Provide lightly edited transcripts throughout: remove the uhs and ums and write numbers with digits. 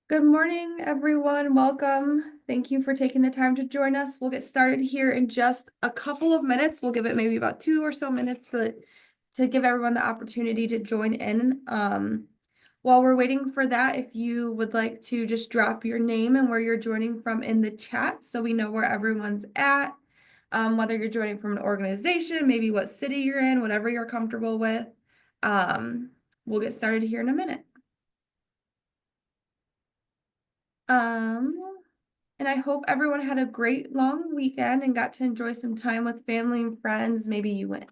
Good morning, everyone. Welcome. Thank you for taking the time to join us. We'll get started here in just a couple of minutes. We'll give it maybe about 2 or so minutes to give everyone the opportunity to join in. While we're waiting for that, if you would like to just drop your name and where you're joining from in the chat so we know where everyone's at, whether you're joining from an organization, maybe what city you're in, whatever you're comfortable with. We'll get started here in a minute. And I hope everyone had a great long weekend and got to enjoy some time with family and friends. Maybe you went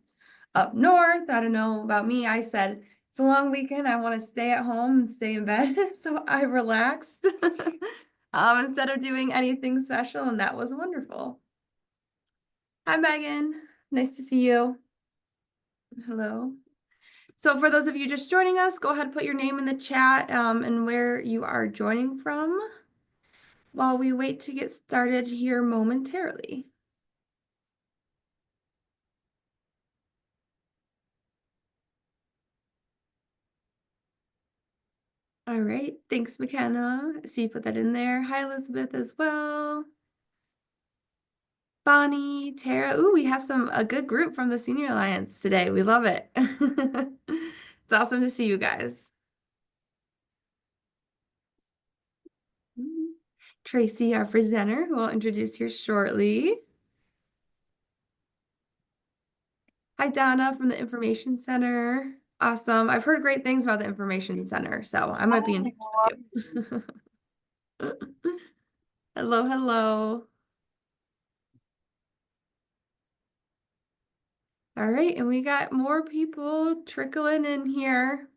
up north. I don't know about me. I said, it's a long weekend. I want to stay at home and stay in bed. So I relaxed instead of doing anything special. And that was wonderful. Hi, Megan. Nice to see you. Hello. So for those of you just joining us, go ahead and put your name in the chat and where you are joining from while we wait to get started here momentarily. All right, thanks, McKenna. I see you put that in there. Hi, Elizabeth, as well. Bonnie, Tara. Ooh, we have a good group from the Senior Alliance today. We love it. It's awesome to see you guys. Tracy, our presenter, who I'll introduce here shortly. Hi, Donna from the Information Center. Awesome. I've heard great things about the Information Center, so I might be in touch with you. Hello, hello. All right, and we got more people trickling in here.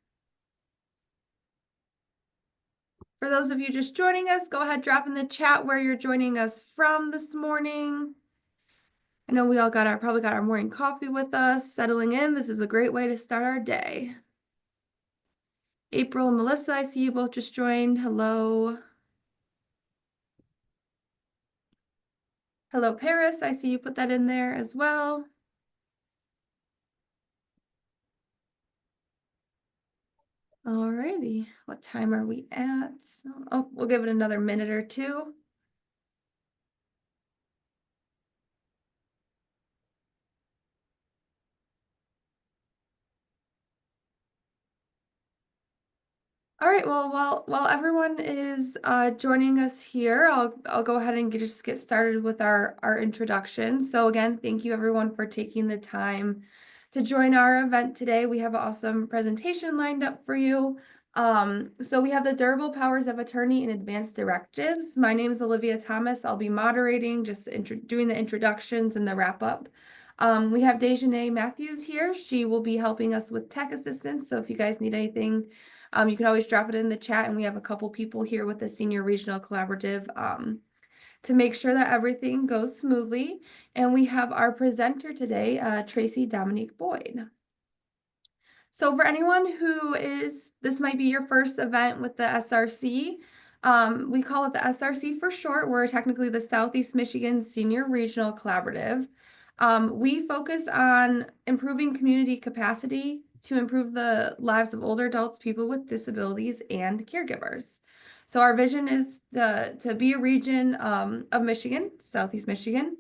For those of you just joining us, go ahead, drop in the chat where you're joining us from this morning. I know we all probably got our morning coffee with us, settling in. This is a great way to start our day. April and Melissa, I see you both just joined. Hello. Hello, Paris. I see you put that in there as well. Alrighty, what time are we at? Oh, we'll give it another minute or two. All right, well, while everyone is joining us here, I'll go ahead and just get started with our introduction. So again, thank you everyone for taking the time to join our event today. We have an awesome presentation lined up for you. So we have the Durable Powers of Attorney and Advanced Directives. My name is Olivia Thomas. I'll be moderating, just doing the introductions and the wrap up. We have Dejanay Matthews here. She will be helping us with tech assistance. So if you guys need anything, you can always drop it in the chat, and we have a couple people here with the Senior Regional Collaborative to make sure that everything goes smoothly. And we have our presenter today, Tracy Dominique Boyd. So for anyone this might be your first event with the SRC. We call it the SRC for short. We're technically the Southeast Michigan Senior Regional Collaborative. We focus on improving community capacity to improve the lives of older adults, people with disabilities, and caregivers. So our vision is to be a region of Michigan, Southeast Michigan,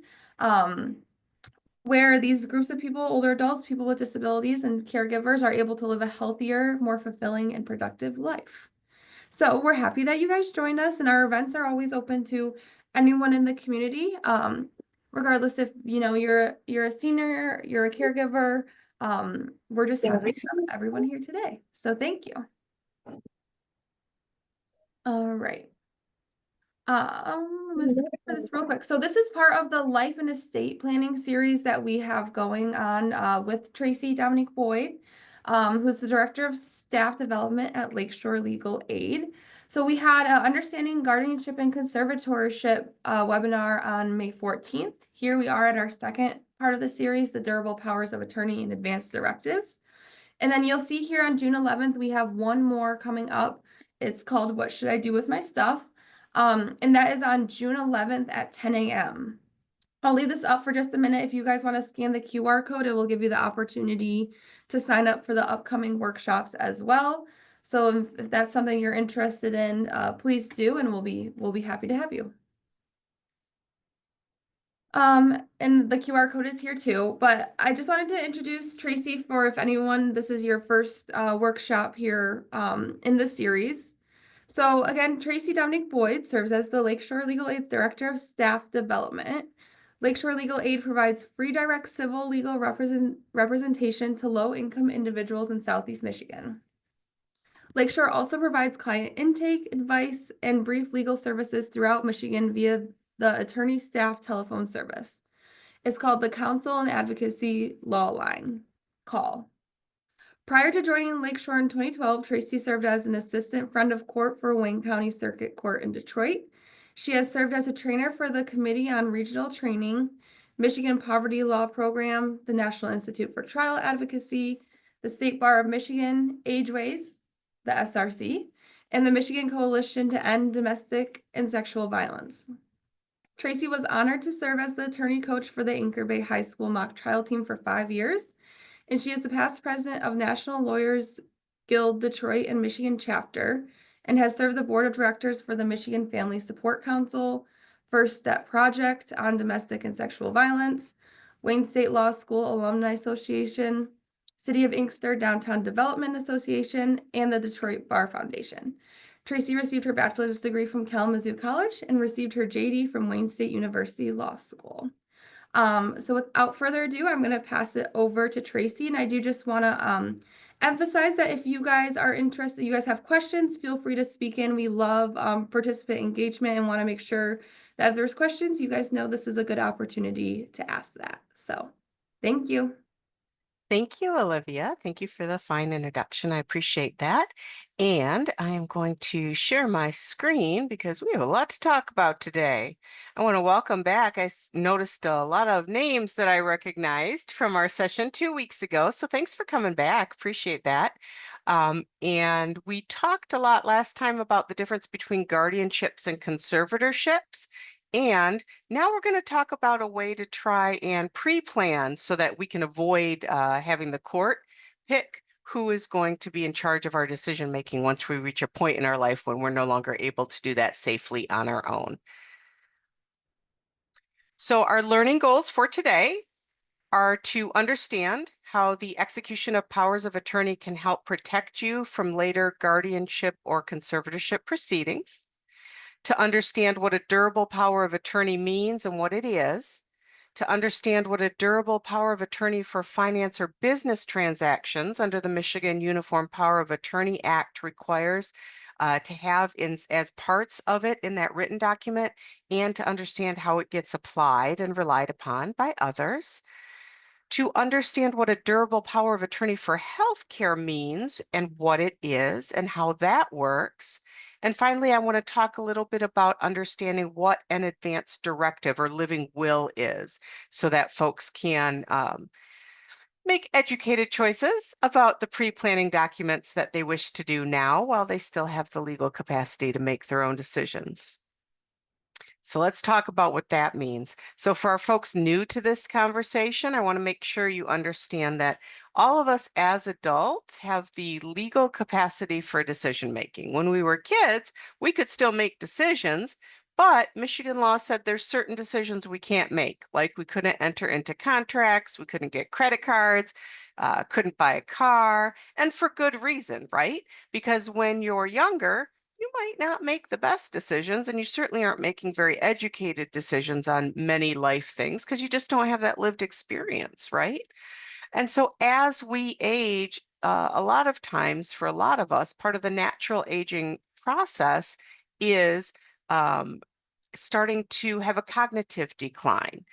where these groups of people, older adults, people with disabilities, and caregivers are able to live a healthier, more fulfilling, and productive life. So we're happy that you guys joined us, and our events are always open to anyone in the community, regardless if you're a senior, you're a caregiver. We're just happy to have everyone here today. So thank you. All right. I'm gonna skip for this real quick. So this is part of the life and estate planning series that we have going on with Tracy Dominique Boyd, who's the Director of Staff Development at Lakeshore Legal Aid. So we had an Understanding Guardianship and Conservatorship webinar on May 14th. Here we are at our second part of the series, the Durable Powers of Attorney and Advanced Directives. And then you'll see here on June 11th, we have one more coming up. It's called What Should I Do With My Stuff? And that is on June 11th at 10 a.m. I'll leave this up for just a minute. If you guys want to scan the QR code, it will give you the opportunity to sign up for the upcoming workshops as well. So if that's something you're interested in, please do, and we'll be happy to have you. And the QR code is here too, but I just wanted to introduce Tracy for if anyone, this is your first workshop here in the series. So again, Tracy Dominic Boyd serves as the Lakeshore Legal Aid's Director of Staff Development. Lakeshore Legal Aid provides free direct civil legal representation to low-income individuals in Southeast Michigan. Lakeshore also provides client intake, advice, and brief legal services throughout Michigan via the attorney staff telephone service. It's called the Counsel and Advocacy Law Line call. Prior to joining Lakeshore in 2012, Tracy served as an assistant friend of court for Wayne County Circuit Court in Detroit. She has served as a trainer for the Committee on Regional Training, Michigan Poverty Law Program, the National Institute for Trial Advocacy, the State Bar of Michigan, Ageways, the SRC, and the Michigan Coalition to End Domestic and Sexual Violence. Tracy was honored to serve as the attorney coach for the Anchor Bay High School mock trial team for 5 years, and she is the past president of National Lawyers Guild Detroit and Michigan chapter, and has served the board of directors for the Michigan Family Support Council, First Step Project on Domestic and Sexual Violence, Wayne State Law School Alumni Association, City of Inkster Downtown Development Association, and the Detroit Bar Foundation. Tracy received her bachelor's degree from Kalamazoo College and received her JD from Wayne State University Law School. So without further ado, I'm going to pass it over to Tracy, and I do just want to emphasize that if you guys are interested, you guys have questions, feel free to speak in. We love participant engagement and want to make sure that if there's questions, you guys know this is a good opportunity to ask that. So thank you. Thank you, Olivia. Thank you for the fine introduction. I appreciate that. And I am going to share my screen because we have a lot to talk about today. I want to welcome back. I noticed a lot of names that I recognized from our session 2 weeks ago. So thanks for coming back. Appreciate that. And we talked a lot last time about the difference between guardianships and conservatorships. And now we're going to talk about a way to try and pre-plan so that we can avoid having the court pick who is going to be in charge of our decision making once we reach a point in our life when we're no longer able to do that safely on our own. So our learning goals for today are to understand how the execution of powers of attorney can help protect you from later guardianship or conservatorship proceedings, to understand what a durable power of attorney means and what it is, to understand what a durable power of attorney for finance or business transactions under the Michigan Uniform Power of Attorney Act requires to have as parts of it in that written document, and to understand how it gets applied and relied upon by others, to understand what a durable power of attorney for healthcare means and what it is and how that works. And finally, I want to talk a little bit about understanding what an advance directive or living will is so that folks can make educated choices about the pre-planning documents that they wish to do now while they still have the legal capacity to make their own decisions. So let's talk about what that means. So for our folks new to this conversation, I want to make sure you understand that all of us as adults have the legal capacity for decision making. When we were kids, we could still make decisions, but Michigan law said there's certain decisions we can't make, like we couldn't enter into contracts, we couldn't get credit cards, couldn't buy a car, and for good reason, right? Because when you're younger, you might not make the best decisions, and you certainly aren't making very educated decisions on many life things because you just don't have that lived experience, right? And so as we age, a lot of times for a lot of us, part of the natural aging process is starting to have a cognitive decline,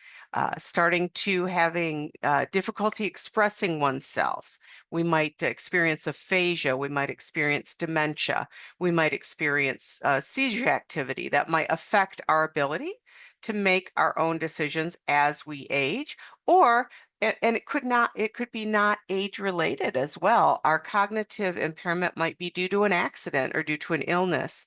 starting to having difficulty expressing oneself. We might experience aphasia, we might experience dementia, we might experience seizure activity that might affect our ability to make our own decisions as we age, or and it could be not age related as well. Our cognitive impairment might be due to an accident or due to an illness.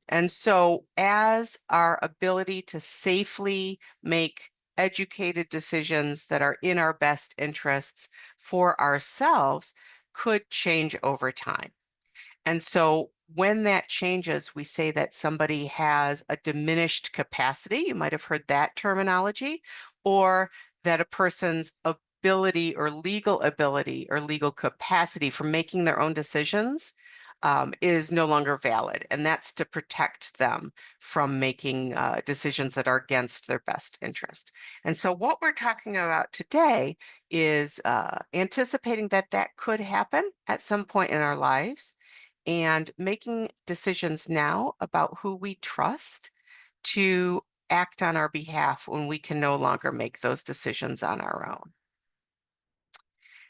And so as our ability to safely make educated decisions that are in our best interests for ourselves could change over time. And so when that changes, we say that somebody has a diminished capacity. You might have heard that terminology, or that a person's ability or legal capacity for making their own decisions is no longer valid. And that's to protect them from making decisions that are against their best interest. And so what we're talking about today is anticipating that that could happen at some point in our lives and making decisions now about who we trust to act on our behalf when we can no longer make those decisions on our own.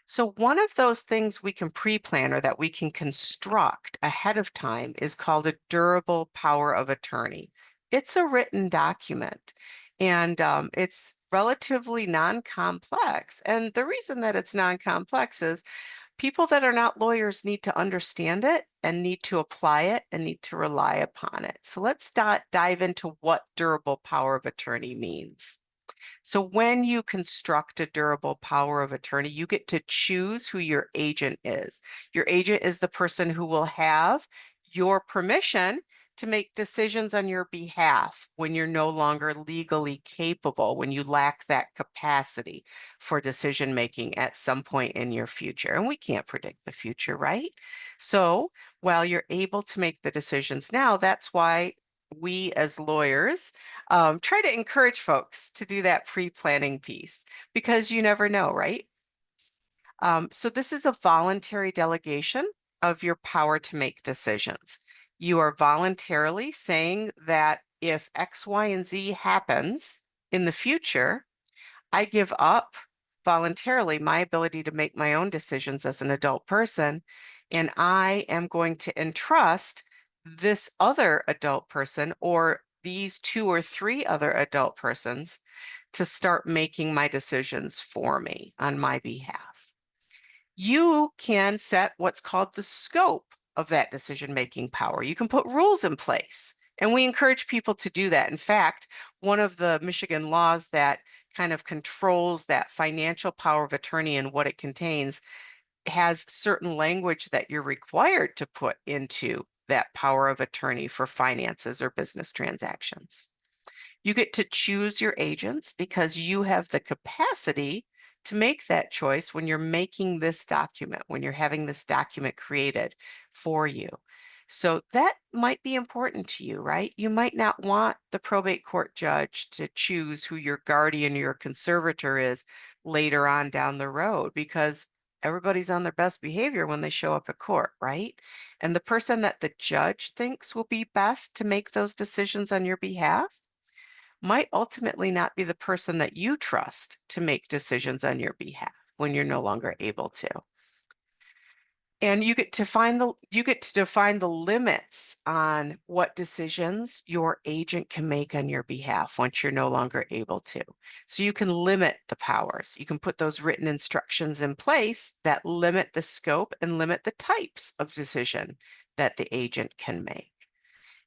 So one of those things we can pre-plan or that we can construct ahead of time is called a durable power of attorney. It's a written document, and it's relatively non-complex. And the reason that it's non-complex is people that are not lawyers need to understand it and need to apply it and need to rely upon it. So let's dive into what durable power of attorney means. So when you construct a durable power of attorney, you get to choose who your agent is. Your agent is the person who will have your permission to make decisions on your behalf when you're no longer legally capable, when you lack that capacity for decision making at some point in your future. And we can't predict the future, right? So while you're able to make the decisions now, that's why we as lawyers try to encourage folks to do that pre-planning piece because you never know, right? So this is a voluntary delegation of your power to make decisions. You are voluntarily saying that if X, Y, and Z happens in the future, I give up voluntarily my ability to make my own decisions as an adult person, and I am going to entrust this other adult person or these two or three other adult persons to start making my decisions for me on my behalf. You can set what's called the scope of that decision-making power. You can put rules in place, and we encourage people to do that. In fact, one of the Michigan laws that kind of controls that financial power of attorney and what it contains has certain language that you're required to put into that power of attorney for finances or business transactions. You get to choose your agents because you have the capacity to make that choice when you're making this document, when you're having this document created for you. So that might be important to you, right? You might not want the probate court judge to choose who your guardian or your conservator is later on down the road because everybody's on their best behavior when they show up at court, right? And the person that the judge thinks will be best to make those decisions on your behalf might ultimately not be the person that you trust to make decisions on your behalf when you're no longer able to. And you get to define the limits on what decisions your agent can make on your behalf once you're no longer able to. So you can limit the powers. You can put those written instructions in place that limit the scope and limit the types of decision that the agent can make.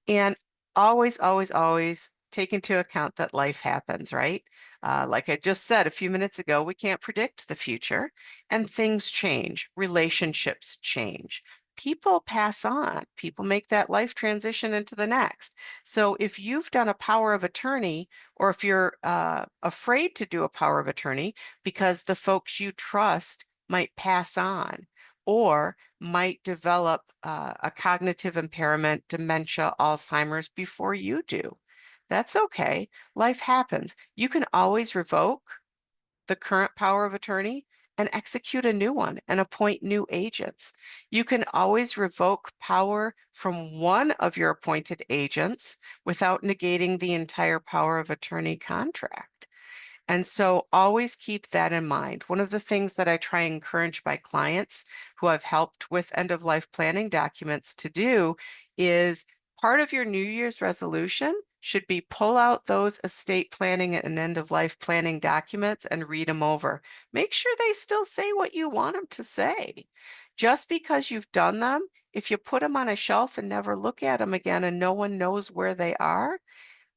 And always, always, always take into account that life happens, right? Like I just said a few minutes ago, we can't predict the future and things change, relationships change. People pass on, people make that life transition into the next. So if you've done a power of attorney, or if you're afraid to do a power of attorney because the folks you trust might pass on, or might develop a cognitive impairment, dementia, Alzheimer's before you do. That's okay. Life happens. You can always revoke the current power of attorney and execute a new one and appoint new agents. You can always revoke power from one of your appointed agents without negating the entire power of attorney contract. And so always keep that in mind. One of the things that I try and encourage my clients who I've helped with end of life planning documents to do is part of your New Year's resolution should be pull out those estate planning and end of life planning documents and read them over. Make sure they still say what you want them to say. Just because you've done them, if you put them on a shelf and never look at them again and no one knows where they are,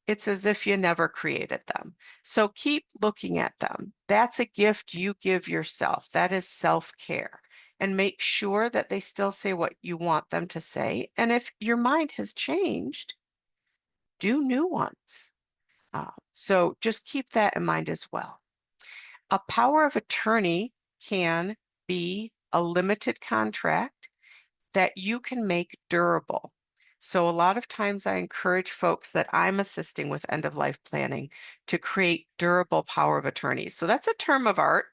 it's as if you never created them. So keep looking at them. That's a gift you give yourself. That is self-care. and make sure that they still say what you want them to say. And if your mind has changed, do new ones. So just keep that in mind as well. A power of attorney can be a limited contract that you can make durable. So a lot of times I encourage folks that I'm assisting with end of life planning to create durable power of attorneys. So that's a term of art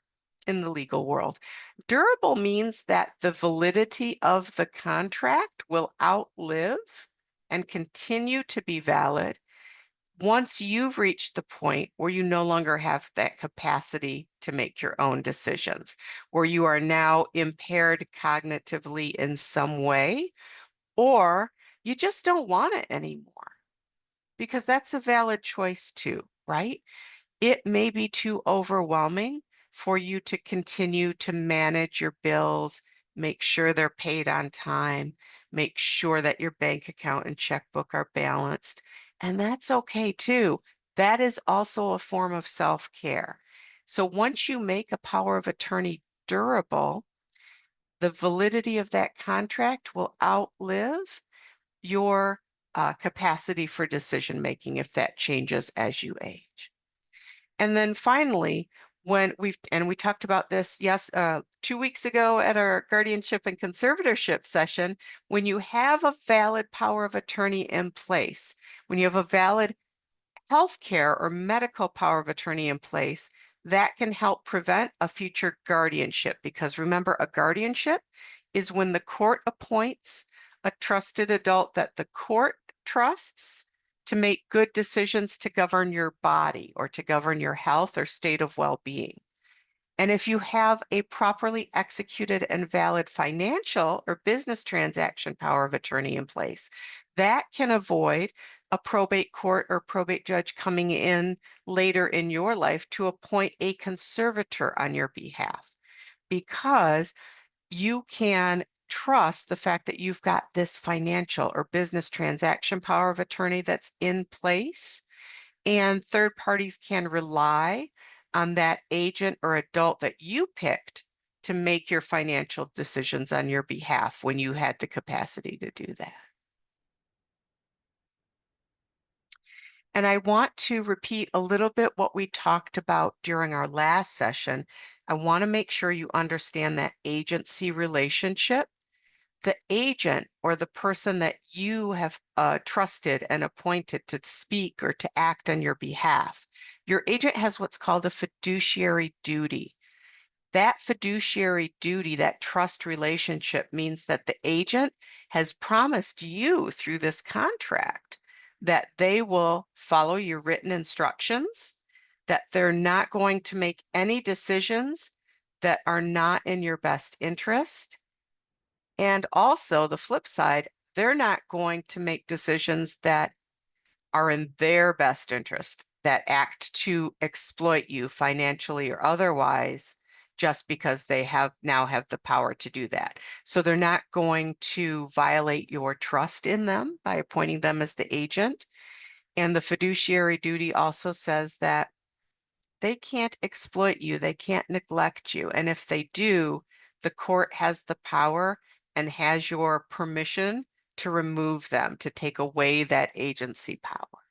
in the legal world. Durable means that the validity of the contract will outlive and continue to be valid once you've reached the point where you no longer have that capacity to make your own decisions, where you are now impaired cognitively in some way, or you just don't want it anymore, because that's a valid choice too, right? It may be too overwhelming for you to continue to manage your bills, make sure they're paid on time, make sure that your bank account and checkbook are balanced. And that's okay too. That is also a form of self-care. So once you make a power of attorney durable, the validity of that contract will outlive your capacity for decision making if that changes as you age. And then finally, when we talked about this, yes, 2 weeks ago at our guardianship and conservatorship session, when you have a valid power of attorney in place, when you have a valid healthcare or medical power of attorney in place, that can help prevent a future guardianship. Because remember, a guardianship is when the court appoints a trusted adult that the court trusts to make good decisions to govern your body or to govern your health or state of well-being. And if you have a properly executed and valid financial or business transaction power of attorney in place, that can avoid a probate court or probate judge coming in later in your life to appoint a conservator on your behalf, because you can trust the fact that you've got this financial or business transaction power of attorney that's in place, and third parties can rely on that agent or adult that you picked to make your financial decisions on your behalf when you had the capacity to do that. And I want to repeat a little bit what we talked about during our last session. I want to make sure you understand that agency relationship. The agent or the person that you have trusted and appointed to speak or to act on your behalf, your agent has what's called a fiduciary duty. That fiduciary duty, that trust relationship, means that the agent has promised you through this contract that they will follow your written instructions, that they're not going to make any decisions that are not in your best interest. And also the flip side, they're not going to make decisions that are in their best interest, that act to exploit you financially or otherwise, just because they now have the power to do that. So they're not going to violate your trust in them by appointing them as the agent. And the fiduciary duty also says that they can't exploit you, they can't neglect you. And if they do, the court has the power and has your permission to remove them, to take away that agency power.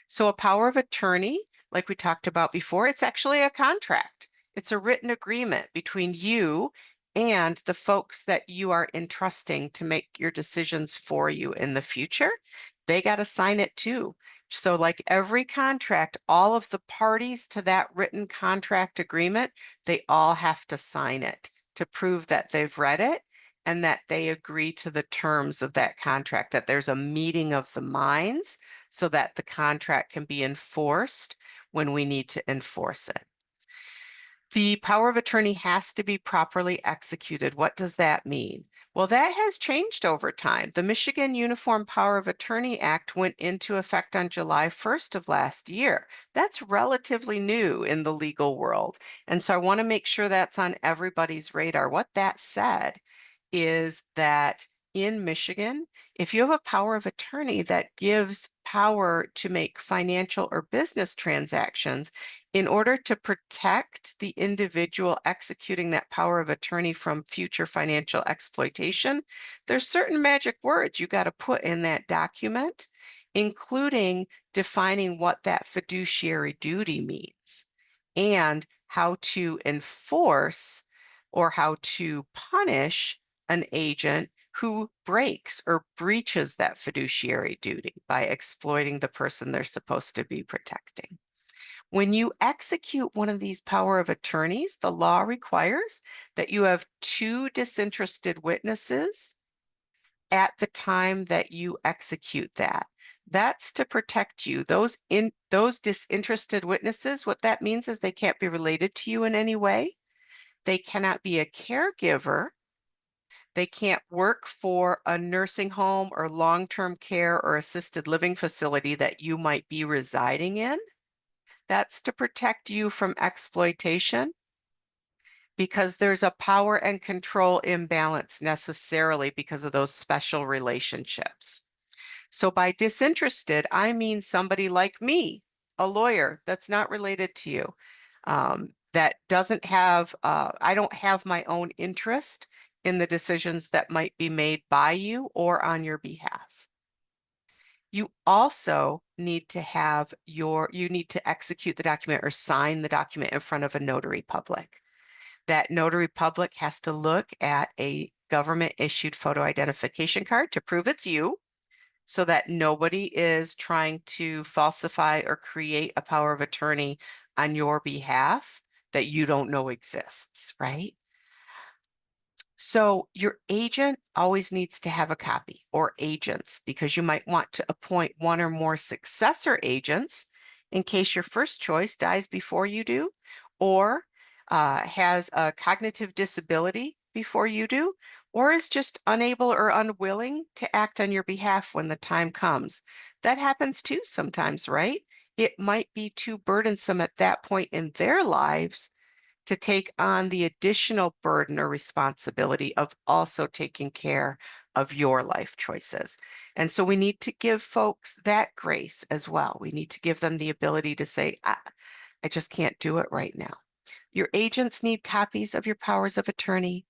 So a power of attorney, like we talked about before, it's actually a contract. It's a written agreement between you and the folks that you are entrusting to make your decisions for you in the future. They got to sign it too. So like every contract, all of the parties to that written contract agreement, they all have to sign it to prove that they've read it and that they agree to the terms of that contract, that there's a meeting of the minds so that the contract can be enforced when we need to enforce it. The power of attorney has to be properly executed. What does that mean? Well, that has changed over time. The Michigan Uniform Power of Attorney Act went into effect on July 1st of last year. That's relatively new in the legal world. And so I want to make sure that's on everybody's radar. What that said is that in Michigan, if you have a power of attorney that gives power to make financial or business transactions, in order to protect the individual executing that power of attorney from future financial exploitation, there's certain magic words you got to put in that document, including defining what that fiduciary duty means and how to enforce or how to punish an agent who breaks or breaches that fiduciary duty by exploiting the person they're supposed to be protecting. When you execute one of these power of attorneys, the law requires that you have two disinterested witnesses at the time that you execute that. That's to protect you. Those disinterested witnesses, what that means is they can't be related to you in any way. They cannot be a caregiver. They can't work for a nursing home or long-term care or assisted living facility that you might be residing in. That's to protect you from exploitation because there's a power and control imbalance necessarily because of those special relationships. So by disinterested, I mean somebody like me, a lawyer that's not related to you, that doesn't have, I don't have my own interest in the decisions that might be made by you or on your behalf. You also need to have you need to execute the document or sign the document in front of a notary public. That notary public has to look at a government issued photo identification card to prove it's you, so that nobody is trying to falsify or create a power of attorney on your behalf that you don't know exists, right? So your agent always needs to have a copy, or agents, because you might want to appoint one or more successor agents in case your first choice dies before you do, or has a cognitive disability before you do, or is just unable or unwilling to act on your behalf when the time comes. That happens too sometimes, right? It might be too burdensome at that point in their lives to take on the additional burden or responsibility of also taking care of your life choices. And so we need to give folks that grace as well. We need to give them the ability to say, I just can't do it right now. Your agents need copies of your powers of attorney.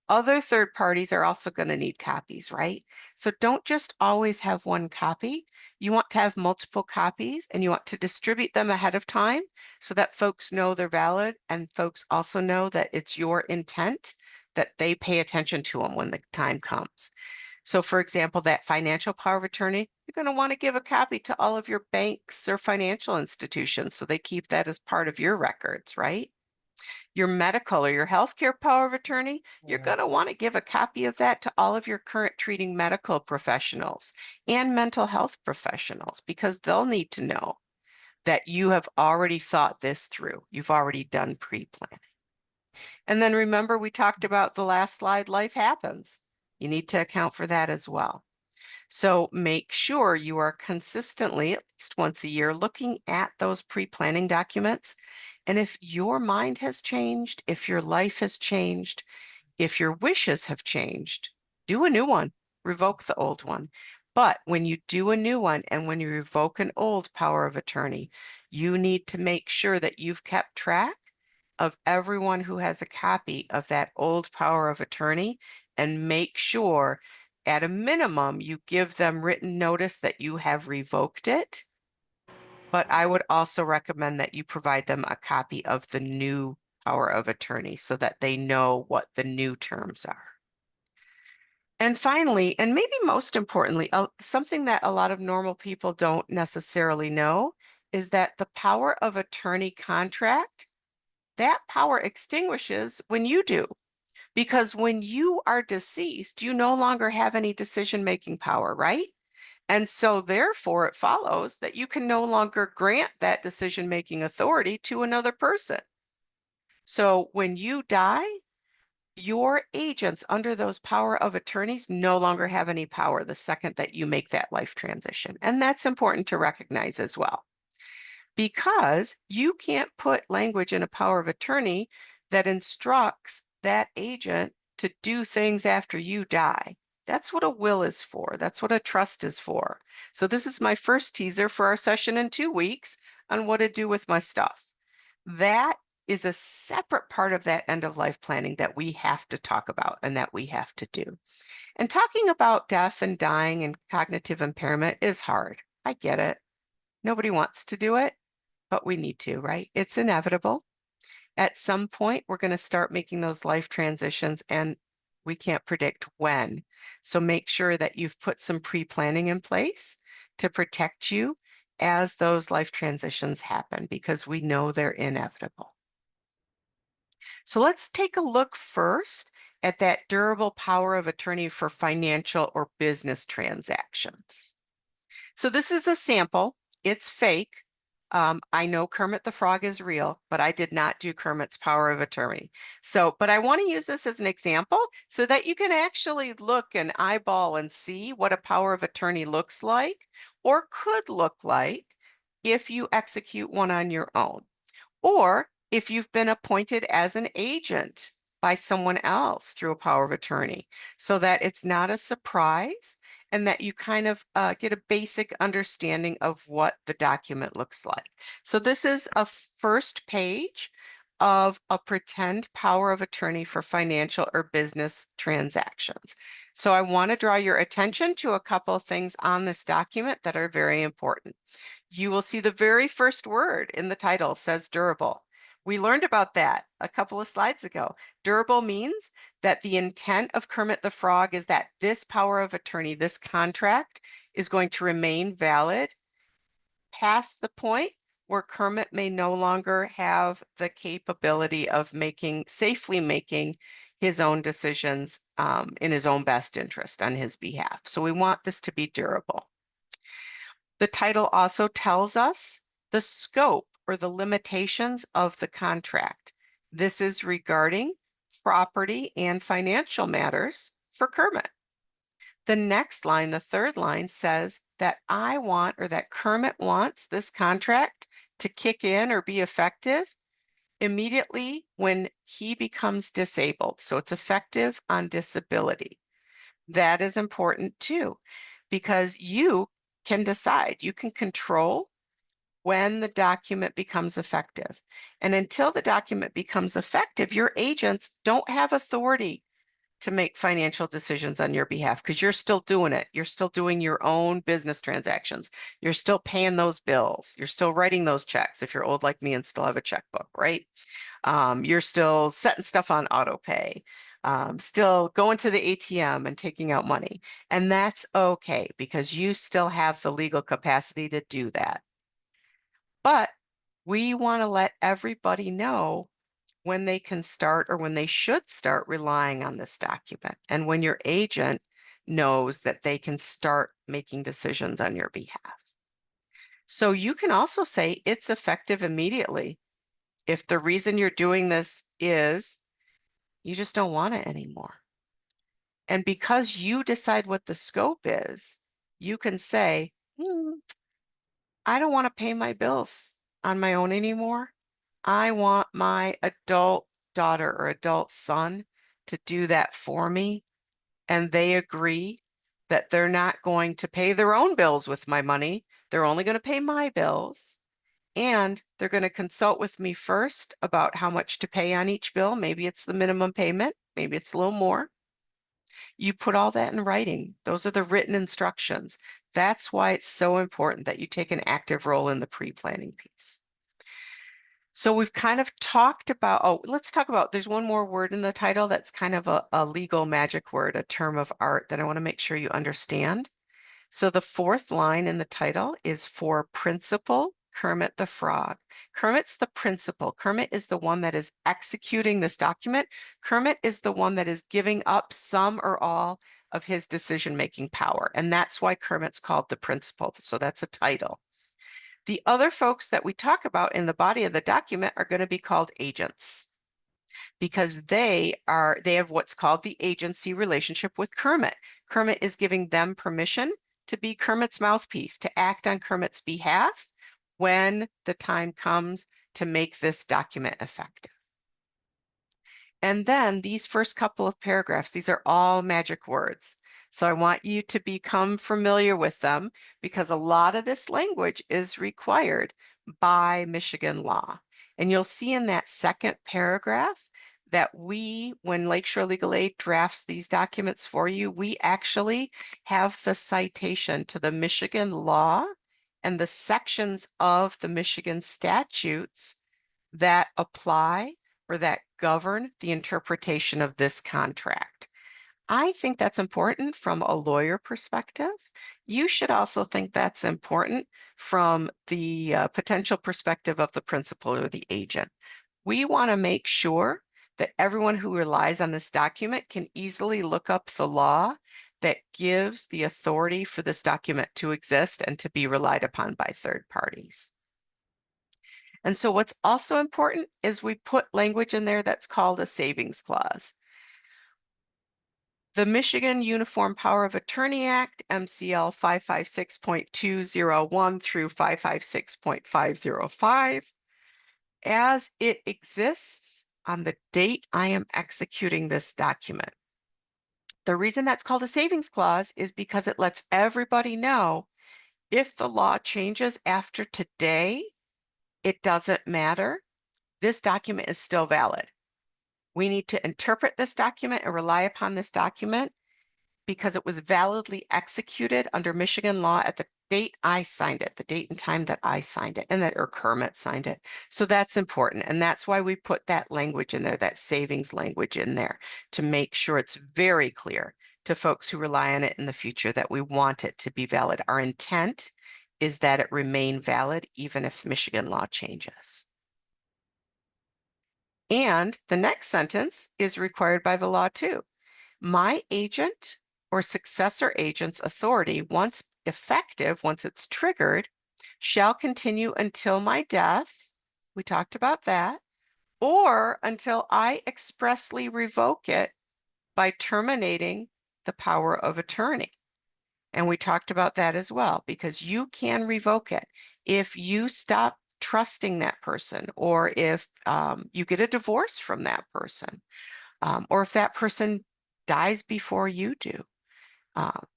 Other third parties are also going to need copies, right? So don't just always have one copy. You want to have multiple copies and you want to distribute them ahead of time so that folks know they're valid and folks also know that it's your intent that they pay attention to them when the time comes. So for example, that financial power of attorney, you're going to want to give a copy to all of your banks or financial institutions so they keep that as part of your records, right? Your medical or your healthcare power of attorney, you're going to want to give a copy of that to all of your current treating medical professionals and mental health professionals because they'll need to know that you have already thought this through. You've already done pre-planning. And then remember, we talked about the last slide, life happens. You need to account for that as well. So make sure you are consistently, at least once a year, looking at those pre-planning documents. And if your mind has changed, if your life has changed, if your wishes have changed, do a new one, revoke the old one. But when you do a new one and when you revoke an old power of attorney, you need to make sure that you've kept track of everyone who has a copy of that old power of attorney and make sure at a minimum you give them written notice that you have revoked it. But I would also recommend that you provide them a copy of the new power of attorney so that they know what the new terms are. And finally, and maybe most importantly, something that a lot of normal people don't necessarily know is that the power of attorney contract, that power extinguishes when you do. Because when you are deceased, you no longer have any decision-making power, right? And so therefore it follows that you can no longer grant that decision-making authority to another person. So when you die, your agents under those power of attorneys no longer have any power the second that you make that life transition. And that's important to recognize as well, because you can't put language in a power of attorney that instructs that agent to do things after you die. That's what a will is for. That's what a trust is for. So this is my first teaser for our session in 2 weeks on what to do with my stuff. That is a separate part of that end of life planning that we have to talk about and that we have to do. And talking about death and dying and cognitive impairment is hard. I get it. Nobody wants to do it, but we need to, right? It's inevitable. At some point, we're going to start making those life transitions, and we can't predict when. So make sure that you've put some pre-planning in place to protect you as those life transitions happen, because we know they're inevitable. So let's take a look first at that durable power of attorney for financial or business transactions. So this is a sample. It's fake. I know Kermit the Frog is real, but I did not do Kermit's power of attorney. But I want to use this as an example so that you can actually look and eyeball and see what a power of attorney looks like or could look like if you execute one on your own, or if you've been appointed as an agent by someone else through a power of attorney, so that it's not a surprise and that you kind of get a basic understanding of what the document looks like. So this is a first page of a pretend power of attorney for financial or business transactions. So I want to draw your attention to a couple of things on this document that are very important. You will see the very first word in the title says durable. We learned about that a couple of slides ago. Durable means that the intent of Kermit the Frog is that this power of attorney, this contract, is going to remain valid past the point where Kermit may no longer have the capability of safely making his own decisions in his own best interest on his behalf. So we want this to be durable. The title also tells us the scope or the limitations of the contract. This is regarding property and financial matters for Kermit. The next line, the third line, says that I want, or that Kermit wants, this contract to kick in or be effective immediately when he becomes disabled. So it's effective on disability. That is important too, because you can decide, you can control when the document becomes effective. And until the document becomes effective, your agents don't have authority to make financial decisions on your behalf because you're still doing it. You're still doing your own business transactions. You're still paying those bills. You're still writing those checks if you're old like me and still have a checkbook, right? You're still setting stuff on auto pay, still going to the ATM and taking out money. And that's okay because you still have the legal capacity to do that. But we want to let everybody know when they can start or when they should start relying on this document, and when your agent knows that they can start making decisions on your behalf. So you can also say it's effective immediately if the reason you're doing this is you just don't want it anymore. And because you decide what the scope is, you can say, I don't want to pay my bills on my own anymore. I want my adult daughter or adult son to do that for me. And they agree that they're not going to pay their own bills with my money. They're only going to pay my bills. And they're going to consult with me first about how much to pay on each bill. Maybe it's the minimum payment. Maybe it's a little more. You put all that in writing. Those are the written instructions. That's why it's so important that you take an active role in the pre-planning piece. So we've kind of talked about, let's talk about, there's one more word in the title that's kind of a legal magic word, a term of art that I want to make sure you understand. So the fourth line in the title is for Principal Kermit the Frog. Kermit's the principal. Kermit is the one that is executing this document. Kermit is the one that is giving up some or all of his decision-making power. And that's why Kermit's called the principal. So that's a title. The other folks that we talk about in the body of the document are going to be called agents, because they have what's called the agency relationship with Kermit. Kermit is giving them permission to be Kermit's mouthpiece, to act on Kermit's behalf when the time comes to make this document effective. And then these first couple of paragraphs, these are all magic words. So I want you to become familiar with them because a lot of this language is required by Michigan law. And you'll see in that second paragraph that when Lakeshore Legal Aid drafts these documents for you, we actually have the citation to the Michigan law and the sections of the Michigan statutes that apply or that govern the interpretation of this contract. I think that's important from a lawyer perspective. You should also think that's important from the potential perspective of the principal or the agent. We want to make sure that everyone who relies on this document can easily look up the law that gives the authority for this document to exist and to be relied upon by third parties. And so what's also important is we put language in there that's called a savings clause. The Michigan Uniform Power of Attorney Act, MCL 556.201 through 556.505, as it exists on the date I am executing this document. The reason that's called a savings clause is because it lets everybody know if the law changes after today, it doesn't matter. This document is still valid. We need to interpret this document and rely upon this document because it was validly executed under Michigan law at the date I signed it, the date and time that I signed it, and that or Kermit signed it. So that's important. And that's why we put that language in there, that savings language in there, to make sure it's very clear to folks who rely on it in the future that we want it to be valid. Our intent is that it remain valid even if Michigan law changes. And the next sentence is required by the law too. My agent or successor agent's authority, once effective, once it's triggered, shall continue until my death. We talked about that. Or until I expressly revoke it by terminating the power of attorney. And we talked about that as well, because you can revoke it if you stop trusting that person, or if you get a divorce from that person, or if that person dies before you do.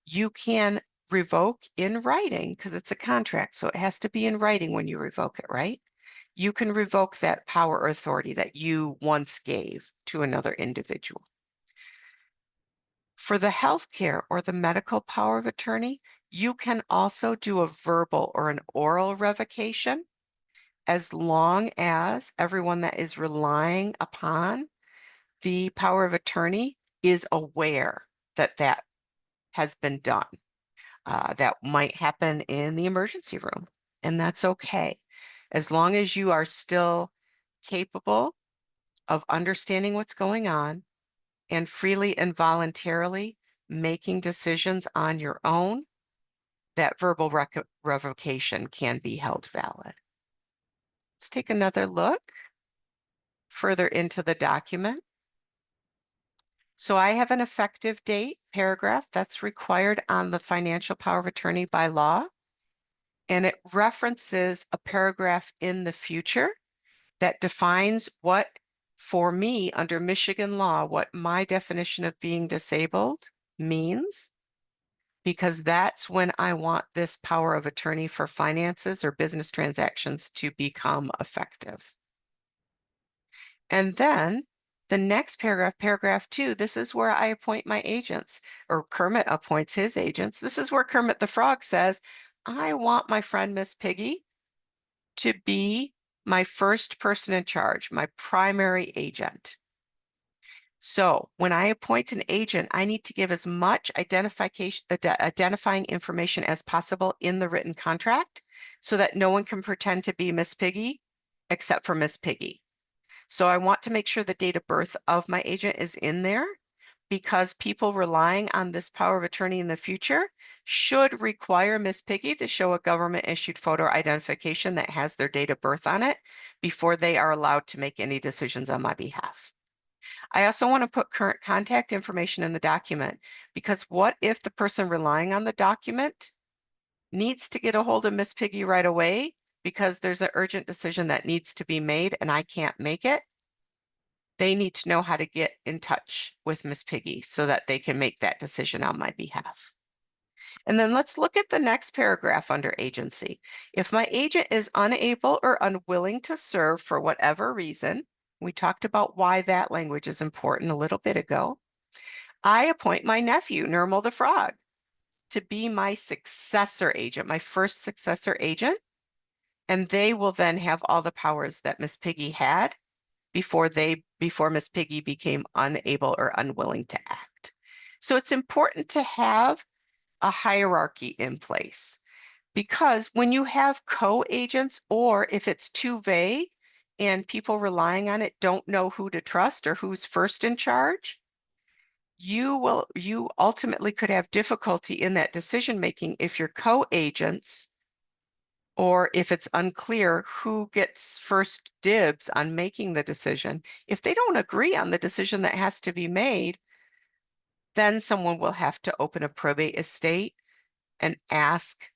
You can revoke in writing because it's a contract, so it has to be in writing when you revoke it, right? You can revoke that power or authority that you once gave to another individual. For the healthcare or the medical power of attorney, you can also do a verbal or an oral revocation as long as everyone that is relying upon the power of attorney is aware that that has been done. That might happen in the emergency room, and that's okay. As long as you are still capable of understanding what's going on and freely and voluntarily making decisions on your own, that verbal revocation can be held valid. Let's take another look further into the document. So I have an effective date paragraph that's required on the financial power of attorney by law, and it references a paragraph in the future that defines what, for me, under Michigan law, what my definition of being disabled means, because that's when I want this power of attorney for finances or business transactions to become effective. And then the next paragraph, paragraph 2, this is where I appoint my agents, or Kermit appoints his agents. This is where Kermit the Frog says, I want my friend Miss Piggy to be my first person in charge, my primary agent. So when I appoint an agent, I need to give as much identifying information as possible in the written contract so that no one can pretend to be Miss Piggy except for Miss Piggy. So I want to make sure the date of birth of my agent is in there, because people relying on this power of attorney in the future should require Miss Piggy to show a government issued photo identification that has their date of birth on it before they are allowed to make any decisions on my behalf. I also want to put current contact information in the document, because what if the person relying on the document needs to get a hold of Miss Piggy right away because there's an urgent decision that needs to be made and I can't make it? they need to know how to get in touch with Miss Piggy so that they can make that decision on my behalf. And then let's look at the next paragraph under agency. If my agent is unable or unwilling to serve for whatever reason, we talked about why that language is important a little bit ago, I appoint my nephew, Nermal the Frog, to be my successor agent, my first successor agent, and they will then have all the powers that Miss Piggy had before Miss Piggy became unable or unwilling to act. So it's important to have a hierarchy in place, because when you have co-agents, or if it's too vague and people relying on it don't know who to trust or who's first in charge, you ultimately could have difficulty in that decision making if your co-agents, or if it's unclear who gets first dibs on making the decision. If they don't agree on the decision that has to be made, then someone will have to open a probate estate and ask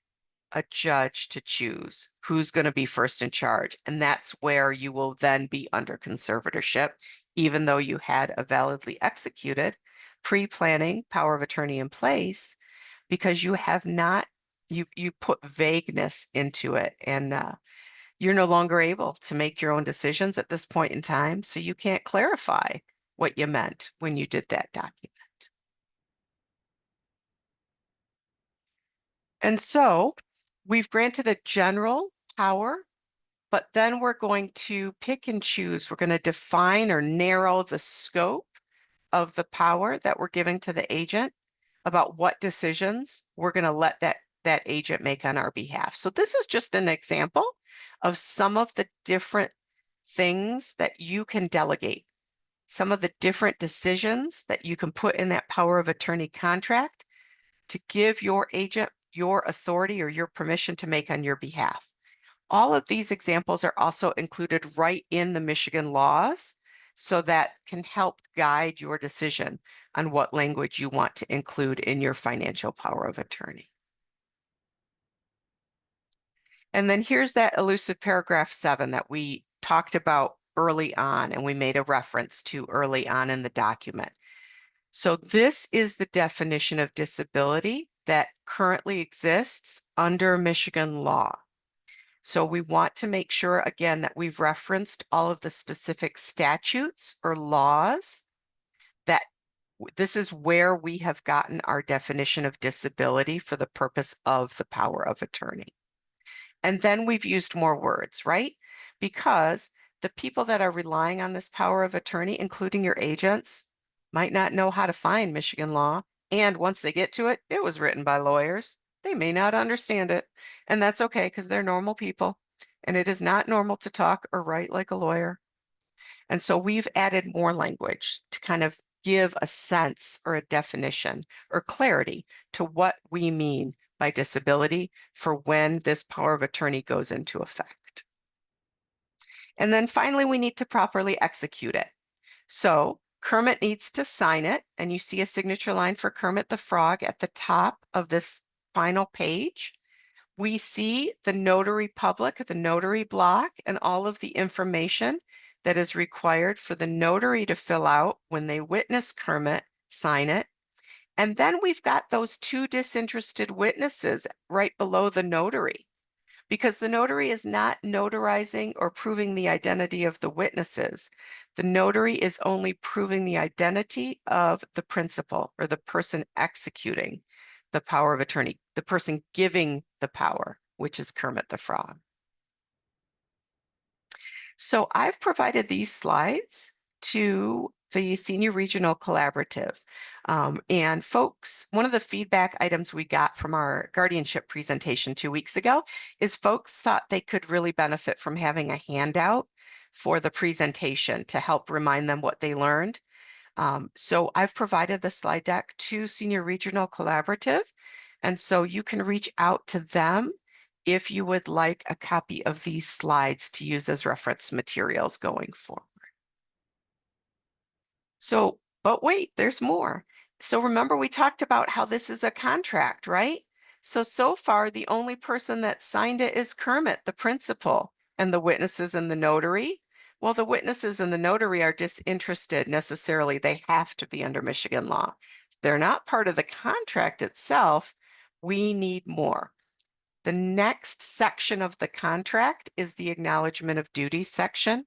a judge to choose who's going to be first in charge. And that's where you will then be under conservatorship, even though you had a validly executed pre-planning power of attorney in place, because you have not, you put vagueness into it, and you're no longer able to make your own decisions at this point in time. So you can't clarify what you meant when you did that document. And so we've granted a general power, but then we're going to pick and choose. We're going to define or narrow the scope of the power that we're giving to the agent about what decisions we're going to let that agent make on our behalf. So this is just an example of some of the different things that you can delegate, some of the different decisions that you can put in that power of attorney contract to give your agent your authority or your permission to make on your behalf. All of these examples are also included right in the Michigan laws, so that can help guide your decision on what language you want to include in your financial power of attorney. And then here's that elusive paragraph 7 that we talked about early on, and we made a reference to early on in the document. So this is the definition of disability that currently exists under Michigan law. So we want to make sure, again, that we've referenced all of the specific statutes or laws, that this is where we have gotten our definition of disability for the purpose of the power of attorney. And then we've used more words, right? Because the people that are relying on this power of attorney, including your agents, might not know how to find Michigan law. And once they get to it, it was written by lawyers. They may not understand it. And that's okay, because they're normal people. And it is not normal to talk or write like a lawyer. And so we've added more language to kind of give a sense or a definition or clarity to what we mean by disability for when this power of attorney goes into effect. And then finally, we need to properly execute it. So Kermit needs to sign it, and you see a signature line for Kermit the Frog at the top of this final page. We see the notary public, the notary block, and all of the information that is required for the notary to fill out when they witness Kermit sign it. And then we've got those two disinterested witnesses right below the notary, because the notary is not notarizing or proving the identity of the witnesses. The notary is only proving the identity of the principal, or the person executing the power of attorney, the person giving the power, which is Kermit the Frog. So I've provided these slides to the Senior Regional Collaborative. And folks, one of the feedback items we got from our guardianship presentation 2 weeks ago is folks thought they could really benefit from having a handout for the presentation to help remind them what they learned. So I've provided the slide deck to Senior Regional Collaborative, and so you can reach out to them if you would like a copy of these slides to use as reference materials going forward. So, but wait, there's more. So remember, we talked about how this is a contract, right? So far, the only person that signed it is Kermit, the principal, and the witnesses and the notary. Well, the witnesses and the notary are disinterested necessarily. They have to be under Michigan law. If they're not part of the contract itself, we need more. The next section of the contract is the acknowledgement of duties section.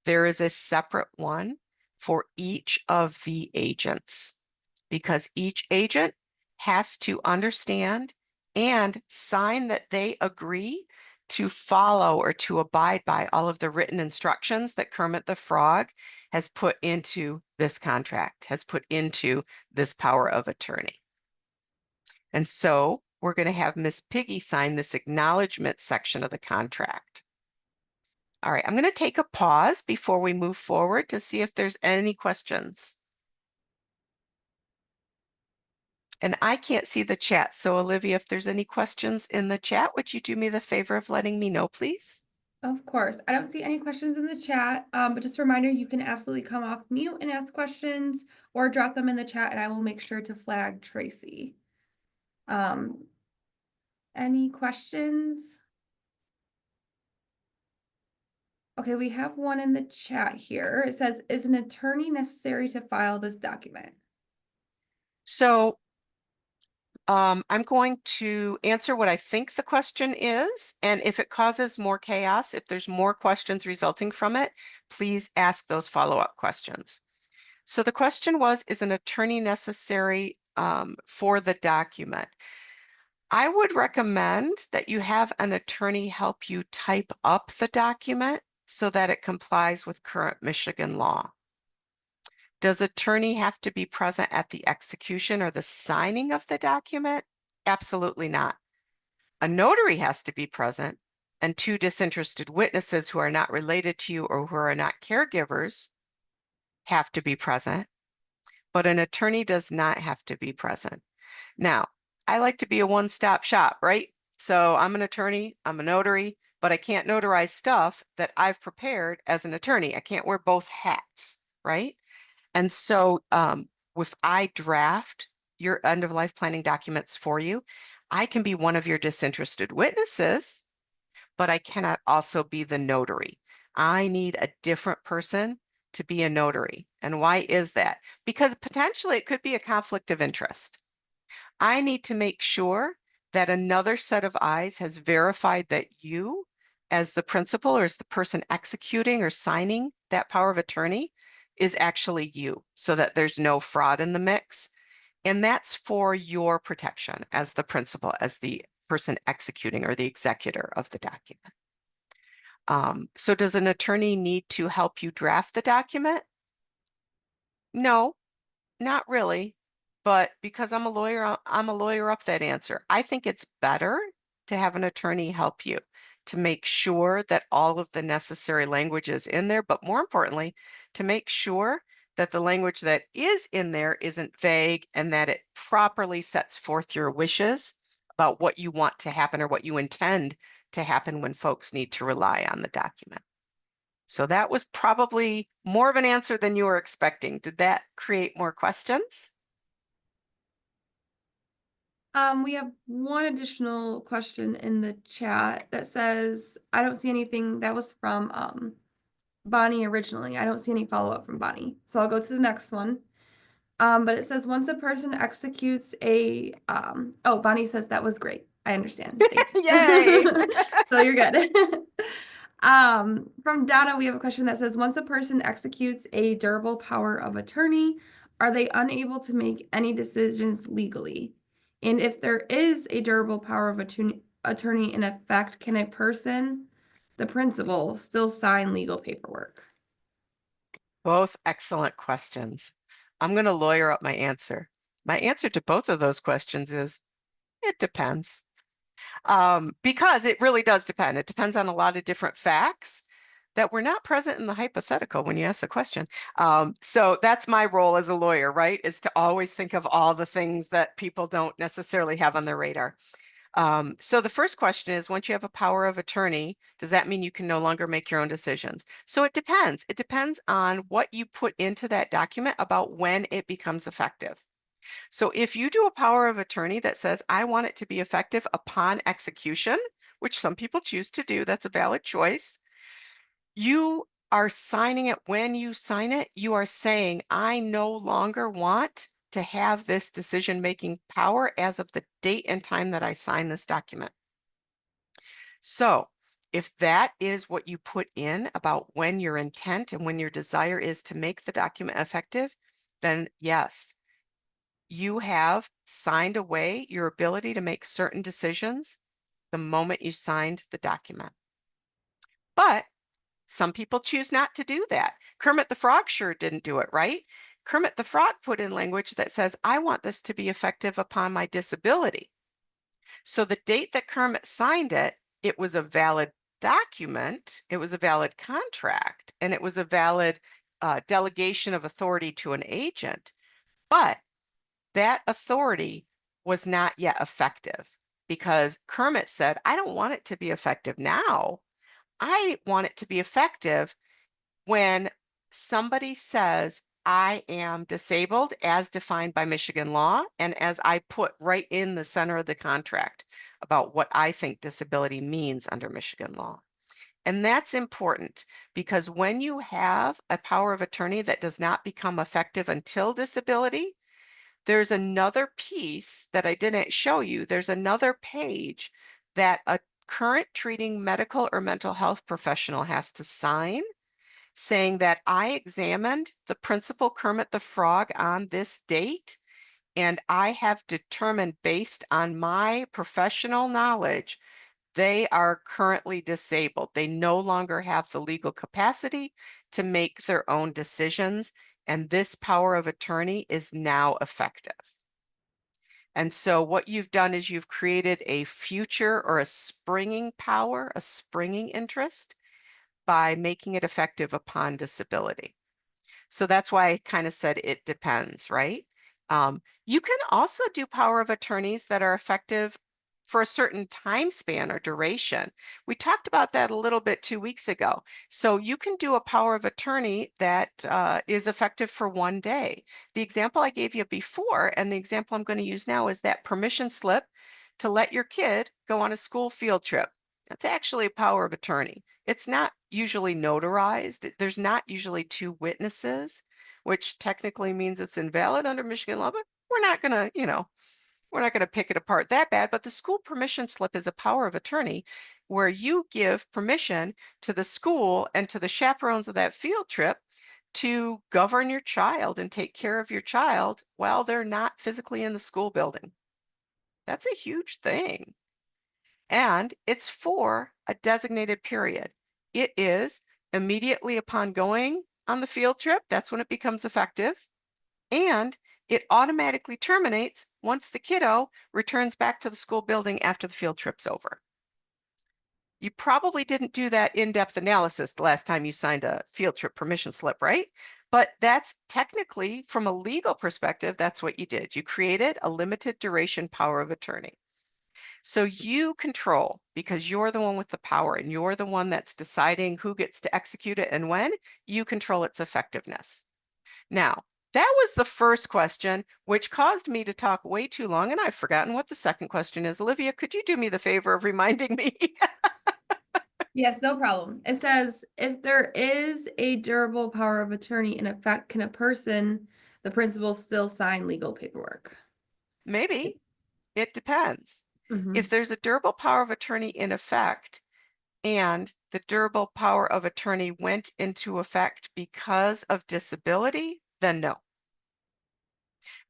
There is a separate one for each of the agents because each agent has to understand and sign that they agree to follow or to abide by all of the written instructions that Kermit the Frog has put into this contract, has put into this power of attorney. And so we're going to have Miss Piggy sign this acknowledgement section of the contract. All right, I'm going to take a pause before we move forward to see if there's any questions. And I can't see the chat, so Olivia, if there's any questions in the chat, would you do me the favor of letting me know, please? Of course. I don't see any questions in the chat, but just a reminder, you can absolutely come off mute and ask questions or drop them in the chat and I will make sure to flag Tracy. Any questions? Okay, we have one in the chat here. It says, is an attorney necessary to file this document? So I'm going to answer what I think the question is, and if it causes more chaos, if there's more questions resulting from it, please ask those follow-up questions. So the question was, is an attorney necessary for the document? I would recommend that you have an attorney help you type up the document so that it complies with current Michigan law. Does attorney have to be present at the execution or the signing of the document? Absolutely not. A notary has to be present, and two disinterested witnesses who are not related to you or who are not caregivers have to be present, but an attorney does not have to be present. Now, I like to be a one-stop shop, right? So I'm an attorney, I'm a notary, but I can't notarize stuff that I've prepared as an attorney. I can't wear both hats, right? And so if I draft your end-of-life planning documents for you, I can be one of your disinterested witnesses, but I cannot also be the notary. I need a different person to be a notary. And why is that? Because potentially it could be a conflict of interest. I need to make sure that another set of eyes has verified that you, as the principal or as the person executing or signing that power of attorney, is actually you, so that there's no fraud in the mix. And that's for your protection as the principal, as the person executing or the executor of the document. So does an attorney need to help you draft the document? No, not really, but because I'm a lawyer, I'm a lawyer up that answer. I think it's better to have an attorney help you to make sure that all of the necessary language is in there, but more importantly, to make sure that the language that is in there isn't vague and that it properly sets forth your wishes about what you want to happen or what you intend to happen when folks need to rely on the document. So that was probably more of an answer than you were expecting. Did that create more questions? We have one additional question in the chat that says, I don't see anything that was from Bonnie originally. I don't see any follow-up from Bonnie. So I'll go to the next one. But it says once a person executes a oh, Bonnie says that was great. I understand. Thanks. Yay! So you're good. From Donna, we have a question that says once a person executes a durable power of attorney, are they unable to make any decisions legally? And if there is a durable power of attorney in effect, can a person, the principal, still sign legal paperwork? Both excellent questions. I'm going to lawyer up my answer. My answer to both of those questions is it depends. Because it really does depend. It depends on a lot of different facts that were not present in the hypothetical when you ask the question. So that's my role as a lawyer, right? Is to always think of all the things that people don't necessarily have on their radar. So the first question is, once you have a power of attorney, does that mean you can no longer make your own decisions? So it depends. It depends on what you put into that document about when it becomes effective. So if you do a power of attorney that says, I want it to be effective upon execution, which some people choose to do, that's a valid choice. You are signing it. When you sign it, you are saying, I no longer want to have this decision-making power as of the date and time that I sign this document. So if that is what you put in about when your intent and when your desire is to make the document effective, then yes, you have signed away your ability to make certain decisions the moment you signed the document. But some people choose not to do that. Kermit the Frog sure didn't do it, right? Kermit the Frog put in language that says, I want this to be effective upon my disability. So the date that Kermit signed it, it was a valid document, it was a valid contract, and it was a valid delegation of authority to an agent. But that authority was not yet effective because Kermit said, I don't want it to be effective now. I want it to be effective when somebody says, I am disabled as defined by Michigan law, and as I put right in the center of the contract about what I think disability means under Michigan law. And that's important because when you have a power of attorney that does not become effective until disability, there's another piece that I didn't show you. There's another page that a current treating medical or mental health professional has to sign saying that I examined the principal Kermit the Frog on this date, and I have determined based on my professional knowledge, they are currently disabled. They no longer have the legal capacity to make their own decisions, and this power of attorney is now effective. And so what you've done is you've created a future or a springing power, a springing interest by making it effective upon disability. So that's why I kind of said it depends, right? You can also do power of attorneys that are effective for a certain time span or duration. We talked about that a little bit 2 weeks ago. So you can do a power of attorney that is effective for one day. The example I gave you before, and the example I'm going to use now, is that permission slip to let your kid go on a school field trip. That's actually a power of attorney. It's not usually notarized. There's not usually two witnesses, which technically means it's invalid under Michigan law, but we're not going to, we're not going to pick it apart that bad. But the school permission slip is a power of attorney where you give permission to the school and to the chaperones of that field trip to govern your child and take care of your child while they're not physically in the school building. That's a huge thing. And it's for a designated period. It is immediately upon going on the field trip. That's when it becomes effective. And it automatically terminates once the kiddo returns back to the school building after the field trip's over. You probably didn't do that in-depth analysis the last time you signed a field trip permission slip, right? But that's technically, from a legal perspective, that's what you did. You created a limited duration power of attorney. So you control, because you're the one with the power and you're the one that's deciding who gets to execute it and when, you control its effectiveness. Now, that was the first question, which caused me to talk way too long, and I've forgotten what the second question is. Olivia, could you do me the favor of reminding me? Yes, no problem. It says, if there is a durable power of attorney in effect, can a person, the principal, still sign legal paperwork? Maybe. It depends. If Mhm. there's a durable power of attorney in effect and the durable power of attorney went into effect because of disability, then no.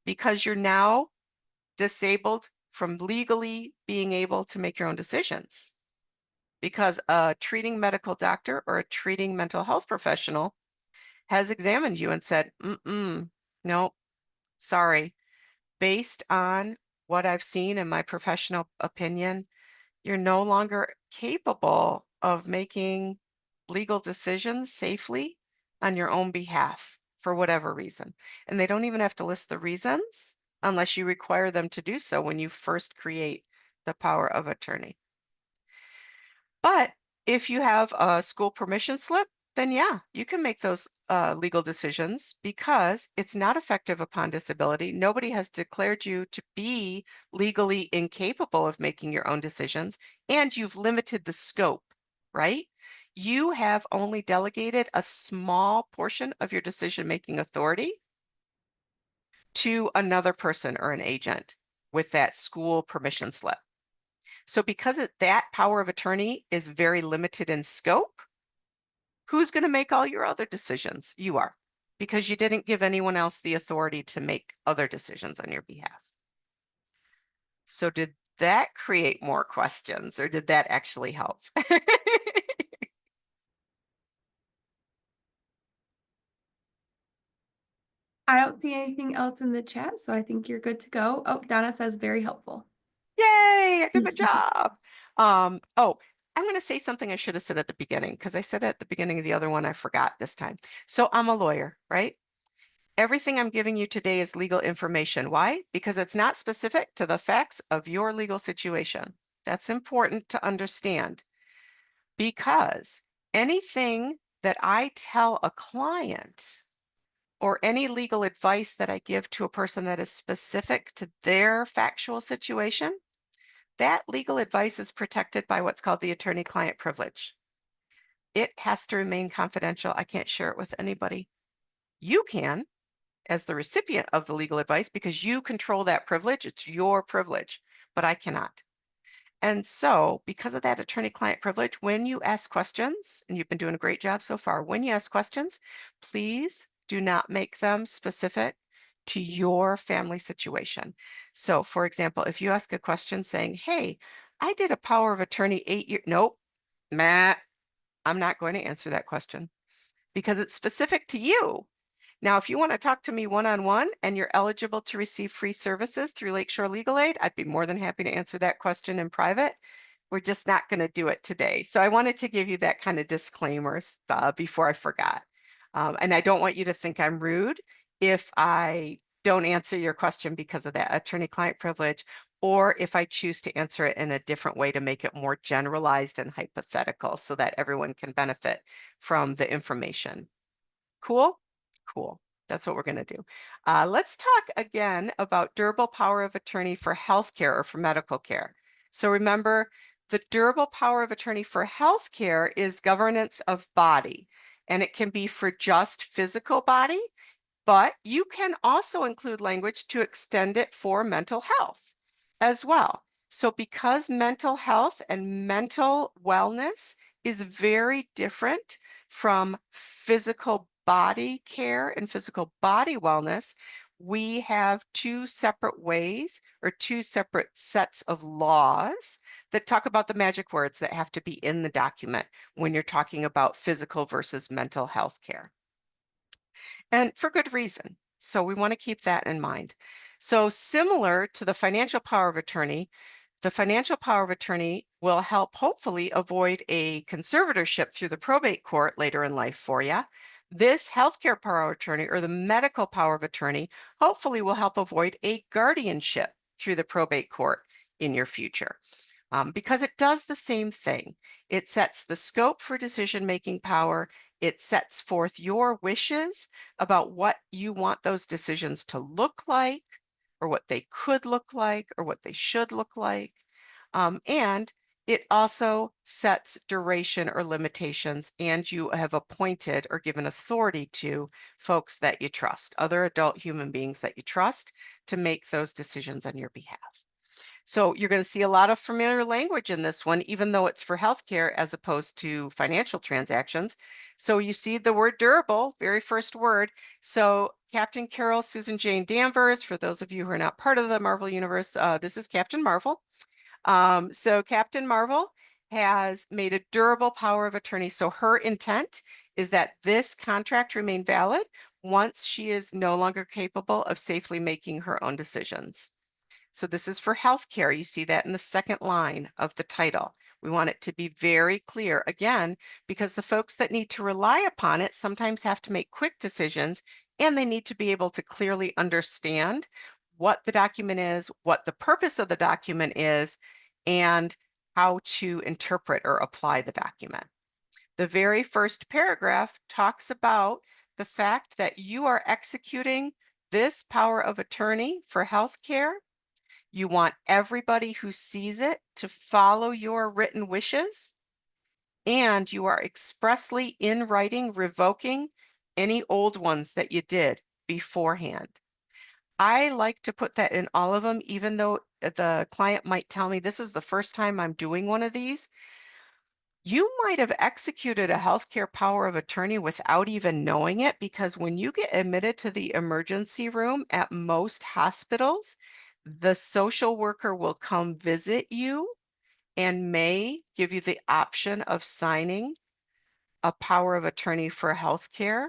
Because you're now disabled from legally being able to make your own decisions. Because a treating medical doctor or a treating mental health professional has examined you and said, no, sorry. Based on what I've seen in my professional opinion, you're no longer capable of making legal decisions safely on your own behalf for whatever reason. And they don't even have to list the reasons unless you require them to do so when you first create the power of attorney. But if you have a school permission slip, then yeah, you can make those legal decisions because it's not effective upon disability. Nobody has declared you to be legally incapable of making your own decisions, and you've limited the scope, right? You have only delegated a small portion of your decision-making authority to another person or an agent with that school permission slip. So because that power of attorney is very limited in scope, who's going to make all your other decisions? You are, because you didn't give anyone else the authority to make other decisions on your behalf. So did that create more questions, or did that actually help? I don't see anything else in the chat, so I think you're good to go. Oh, Donna says very helpful. Yay, I did my job. Oh, I'm going to say something I should have said at the beginning, because I said it at the beginning of the other one, I forgot this time. So I'm a lawyer, right? Everything I'm giving you today is legal information. Why? Because it's not specific to the facts of your legal situation. That's important to understand, because anything that I tell a client or any legal advice that I give to a person that is specific to their factual situation, that legal advice is protected by what's called the attorney-client privilege. It has to remain confidential. I can't share it with anybody. You can, as the recipient of the legal advice, because you control that privilege. It's your privilege, but I cannot. And so, because of that attorney-client privilege, when you ask questions, and you've been doing a great job so far, when you ask questions, please do not make them specific to your family situation. So, for example, if you ask a question saying, hey, I did a power of attorney 8 years, nope, Matt, I'm not going to answer that question because it's specific to you. Now, if you want to talk to me one-on-one and you're eligible to receive free services through Lakeshore Legal Aid, I'd be more than happy to answer that question in private. We're just not going to do it today. So I wanted to give you that kind of disclaimer before I forgot. And I don't want you to think I'm rude if I don't answer your question because of that attorney-client privilege, or if I choose to answer it in a different way to make it more generalized and hypothetical so that everyone can benefit from the information. Cool? Cool. That's what we're going to do. Let's talk again about durable power of attorney for healthcare or for medical care. So remember, the durable power of attorney for healthcare is governance of body, and it can be for just physical body, but you can also include language to extend it for mental health as well. So because mental health and mental wellness is very different from physical body care and physical body wellness, we have two separate ways or two separate sets of laws that talk about the magic words that have to be in the document when you're talking about physical versus mental health care. And for good reason. So we want to keep that in mind. So similar to the financial power of attorney, the financial power of attorney will help hopefully avoid a conservatorship through the probate court later in life for you. This healthcare power of attorney or the medical power of attorney hopefully will help avoid a guardianship through the probate court in your future. Because it does the same thing. It sets the scope for decision-making power. It sets forth your wishes about what you want those decisions to look like, or what they could look like, or what they should look like. And it also sets duration or limitations, and you have appointed or given authority to folks that you trust, other adult human beings that you trust to make those decisions on your behalf. So you're going to see a lot of familiar language in this one, even though it's for healthcare as opposed to financial transactions. So you see the word durable, very first word. So Captain Carol Susan Jane Danvers, for those of you who are not part of the Marvel Universe, this is Captain Marvel. So Captain Marvel has made a durable power of attorney. So her intent is that this contract remain valid once she is no longer capable of safely making her own decisions. So this is for healthcare. You see that in the second line of the title. We want it to be very clear, again, because the folks that need to rely upon it sometimes have to make quick decisions, and they need to be able to clearly understand what the document is, what the purpose of the document is, and how to interpret or apply the document. The very first paragraph talks about the fact that you are executing this power of attorney for healthcare. You want everybody who sees it to follow your written wishes. and you are expressly in writing revoking any old ones that you did beforehand. I like to put that in all of them, even though the client might tell me this is the first time I'm doing one of these. You might have executed a healthcare power of attorney without even knowing it, because when you get admitted to the emergency room at most hospitals, the social worker will come visit you and may give you the option of signing a power of attorney for healthcare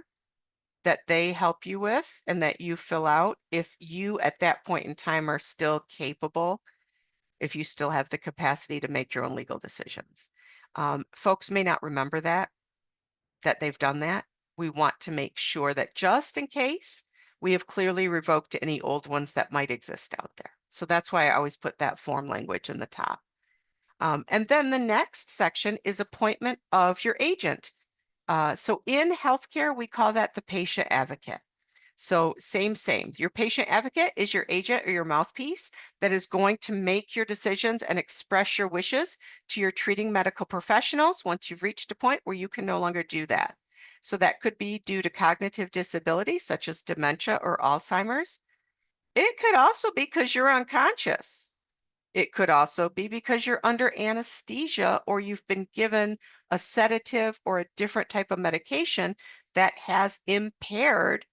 that they help you with and that you fill out if you at that point in time are still capable, if you still have the capacity to make your own legal decisions. Folks may not remember that they've done that. We want to make sure that just in case, we have clearly revoked any old ones that might exist out there. So that's why I always put that form language in the top. And then the next section is appointment of your agent. So in healthcare, we call that the patient advocate. So same. Your patient advocate is your agent or your mouthpiece that is going to make your decisions and express your wishes to your treating medical professionals once you've reached a point where you can no longer do that. So that could be due to cognitive disability, such as dementia or Alzheimer's. It could also be because you're unconscious. It could also be because you're under anesthesia or you've been given a sedative or a different type of medication that has impaired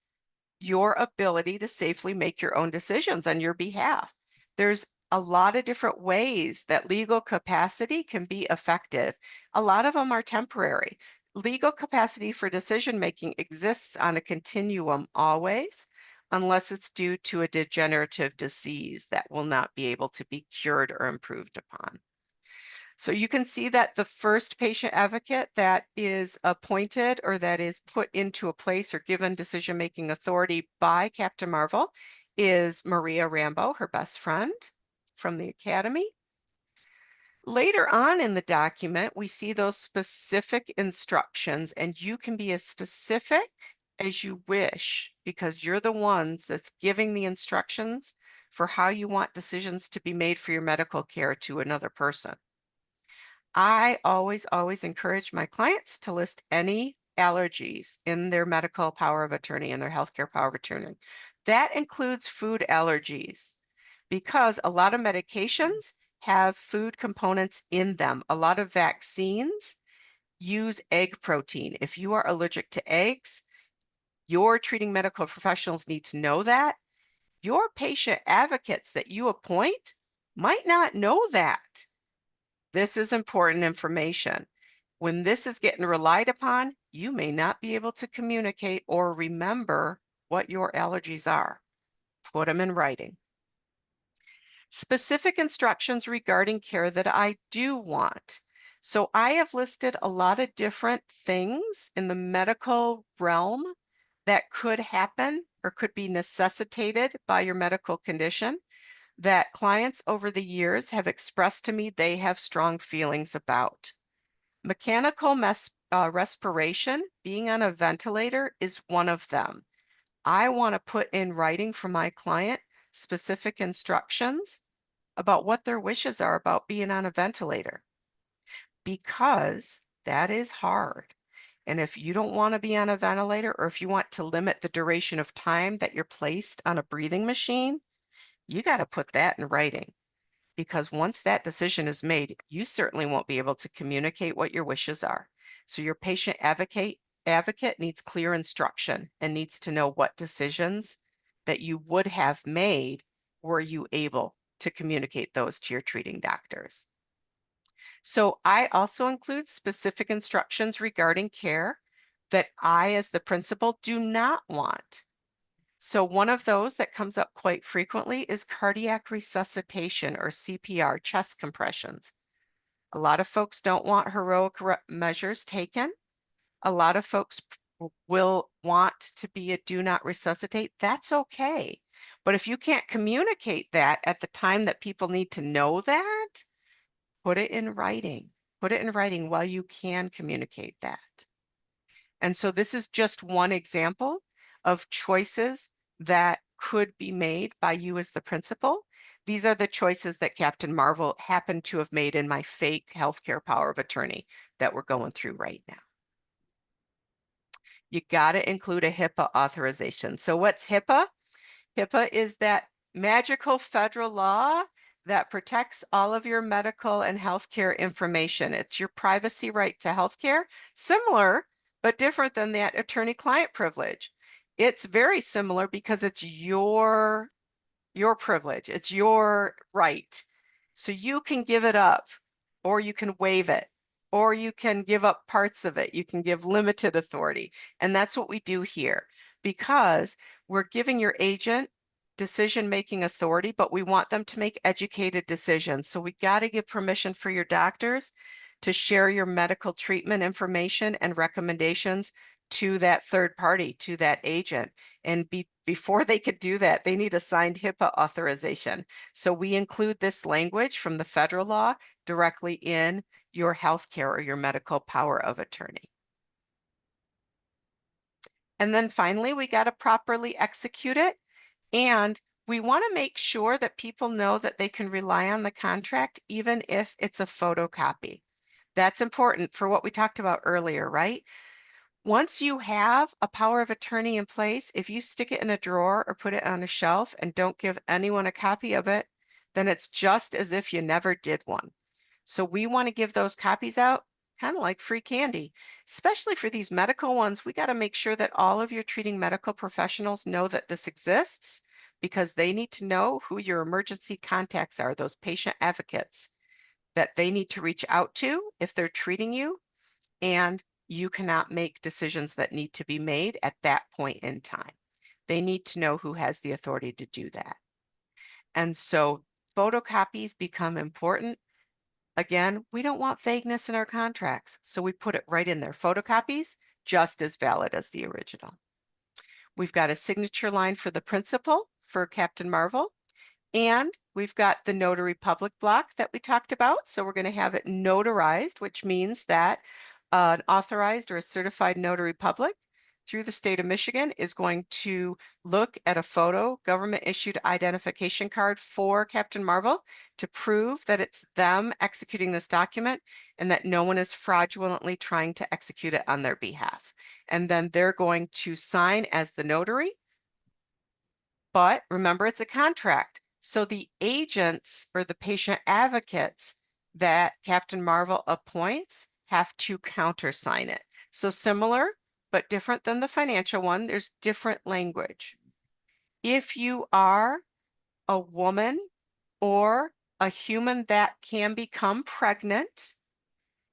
your ability to safely make your own decisions on your behalf. There's a lot of different ways that legal capacity can be effective. A lot of them are temporary. Legal capacity for decision making exists on a continuum always, unless it's due to a degenerative disease that will not be able to be cured or improved upon. So you can see that the first patient advocate that is appointed or that is put into a place or given decision-making authority by Captain Marvel is Maria Rambo, her best friend from the Academy. Later on in the document, we see those specific instructions, and you can be as specific as you wish because you're the ones that's giving the instructions for how you want decisions to be made for your medical care to another person. I always encourage my clients to list any allergies in their medical power of attorney and their healthcare power of attorney. That includes food allergies because a lot of medications have food components in them. A lot of vaccines use egg protein. If you are allergic to eggs, your treating medical professionals need to know that. Your patient advocates that you appoint might not know that. This is important information. When this is getting relied upon, you may not be able to communicate or remember what your allergies are. Put them in writing. Specific instructions regarding care that I do want. So I have listed a lot of different things in the medical realm that could happen or could be necessitated by your medical condition that clients over the years have expressed to me they have strong feelings about. Mechanical respiration, being on a ventilator, is one of them. I want to put in writing for my client specific instructions about what their wishes are about being on a ventilator because that is hard. And if you don't want to be on a ventilator or if you want to limit the duration of time that you're placed on a breathing machine, you got to put that in writing. Because once that decision is made, you certainly won't be able to communicate what your wishes are. So your patient advocate needs clear instruction and needs to know what decisions that you would have made were you able to communicate those to your treating doctors. So I also include specific instructions regarding care that I, as the principal, do not want. So one of those that comes up quite frequently is cardiac resuscitation or CPR, chest compressions. A lot of folks don't want heroic measures taken. A lot of folks will want to be a do not resuscitate. That's okay. But if you can't communicate that at the time that people need to know that, put it in writing. Put it in writing while you can communicate that. And so this is just one example of choices that could be made by you as the principal. These are the choices that Captain Marvel happened to have made in my fake healthcare power of attorney that we're going through right now. You got to include a HIPAA authorization. So what's HIPAA? HIPAA is that magical federal law that protects all of your medical and healthcare information. It's your privacy right to healthcare, similar but different than that attorney-client privilege. It's very similar because it's your privilege. It's your right. So you can give it up, or you can waive it, or you can give up parts of it. You can give limited authority. And that's what we do here, because we're giving your agent decision-making authority, but we want them to make educated decisions. So we got to give permission for your doctors to share your medical treatment information and recommendations to that third party, to that agent. And before they could do that, they need a signed HIPAA authorization. So we include this language from the federal law directly in your healthcare or your medical power of attorney. And then finally, we got to properly execute it. And we want to make sure that people know that they can rely on the contract, even if it's a photocopy. That's important for what we talked about earlier, right? Once you have a power of attorney in place, if you stick it in a drawer or put it on a shelf and don't give anyone a copy of it, then it's just as if you never did one. So we want to give those copies out kind of like free candy, especially for these medical ones. We got to make sure that all of your treating medical professionals know that this exists, because they need to know who your emergency contacts are, those patient advocates that they need to reach out to if they're treating you. And you cannot make decisions that need to be made at that point in time. They need to know who has the authority to do that. And so photocopies become important. Again, we don't want vagueness in our contracts, so we put it right in there. Photocopies, just as valid as the original. We've got a signature line for the principal for Captain Marvel, and we've got the notary public block that we talked about. So we're going to have it notarized, which means that an authorized or a certified notary public through the state of Michigan is going to look at a photo government issued identification card for Captain Marvel to prove that it's them executing this document and that no one is fraudulently trying to execute it on their behalf. And then they're going to sign as the notary. But remember, it's a contract. So the agents or the patient advocates that Captain Marvel appoints have to countersign it. So similar, but different than the financial one, there's different language. If you are a woman or a human that can become pregnant,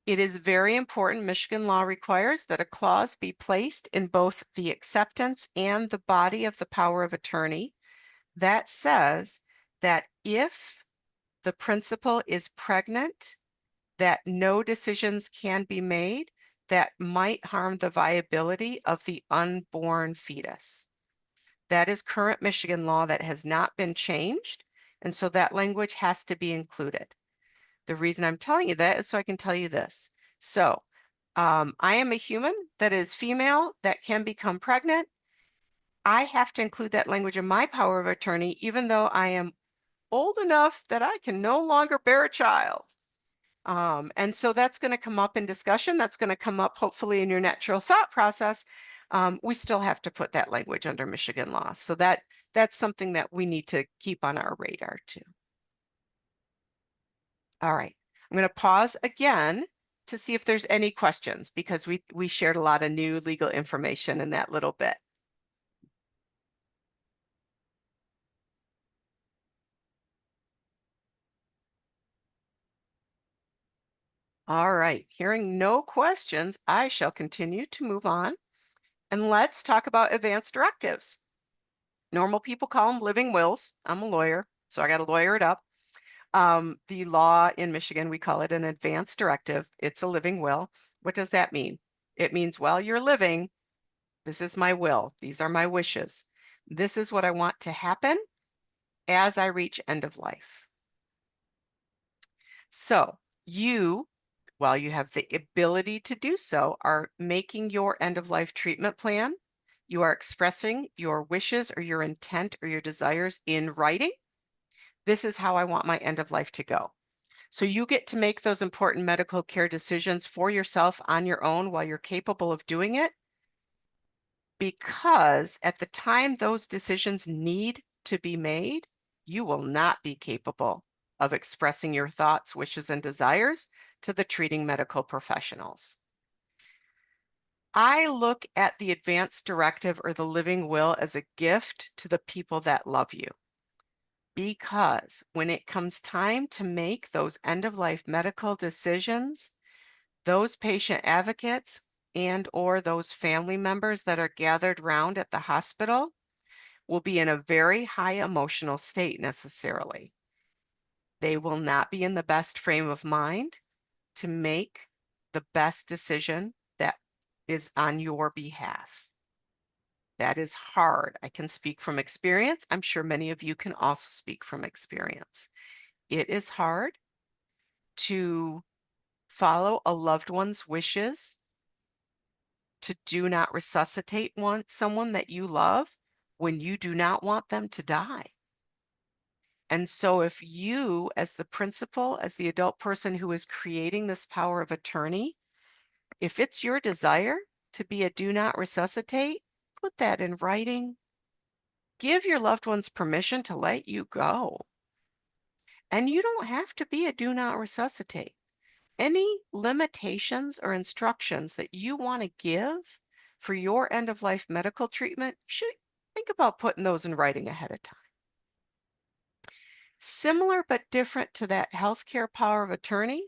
it is very important. Michigan law requires that a clause be placed in both the acceptance and the body of the power of attorney that says that if the principal is pregnant, that no decisions can be made that might harm the viability of the unborn fetus. That is current Michigan law that has not been changed, and so that language has to be included. The reason I'm telling you that is so I can tell you this. So I am a human that is female that can become pregnant. I have to include that language in my power of attorney, even though I am old enough that I can no longer bear a child. And so that's going to come up in discussion. That's going to come up hopefully in your natural thought process. We still have to put that language under Michigan law. So that's something that we need to keep on our radar too. All right, I'm going to pause again to see if there's any questions, because we shared a lot of new legal information in that little bit. All right, hearing no questions, I shall continue to move on. And let's talk about advanced directives. Normal people call them living wills. I'm a lawyer, so I got to lawyer it up. The law in Michigan, we call it an advanced directive. It's a living will. What does that mean? It means, while you're living, this is my will. These are my wishes. This is what I want to happen as I reach end of life. So you, while you have the ability to do so, are making your end of life treatment plan You are expressing your wishes or your intent or your desires in writing. This is how I want my end of life to go. So you get to make those important medical care decisions for yourself on your own while you're capable of doing it, because at the time those decisions need to be made, you will not be capable of expressing your thoughts, wishes, and desires to the treating medical professionals. I look at the advance directive or the living will as a gift to the people that love you. Because when it comes time to make those end of life medical decisions, those patient advocates and or those family members that are gathered round at the hospital will be in a very high emotional state necessarily. They will not be in the best frame of mind to make the best decision that is on your behalf. That is hard. I can speak from experience. I'm sure many of you can also speak from experience. It is hard to follow a loved one's wishes to do not resuscitate someone that you love when you do not want them to die. And so if you, as the principal, as the adult person who is creating this power of attorney, if it's your desire to be a do not resuscitate, put that in writing. Give your loved ones permission to let you go. And you don't have to be a do not resuscitate. Any limitations or instructions that you want to give for your end of life medical treatment, should think about putting those in writing ahead of time. Similar but different to that healthcare power of attorney,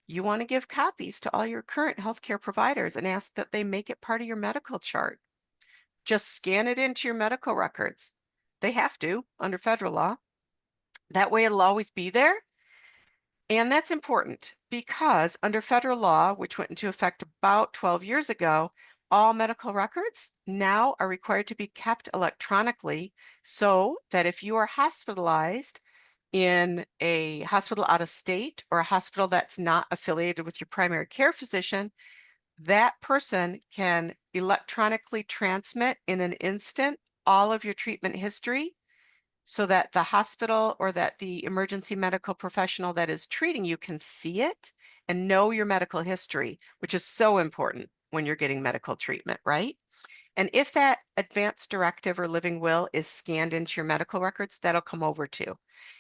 you want to give copies to all your current healthcare providers and ask that they make it part of your medical chart. Just scan it into your medical records. They have to under federal law. That way it'll always be there. And that's important because under federal law, which went into effect about 12 years ago, all medical records now are required to be kept electronically, so that if you are hospitalized in a hospital out of state or a hospital that's not affiliated with your primary care physician, that person can electronically transmit in an instant all of your treatment history, so that the hospital or that the emergency medical professional that is treating you can see it and know your medical history, which is so important when you're getting medical treatment, right? And if that advance directive or living will is scanned into your medical records, that'll come over too.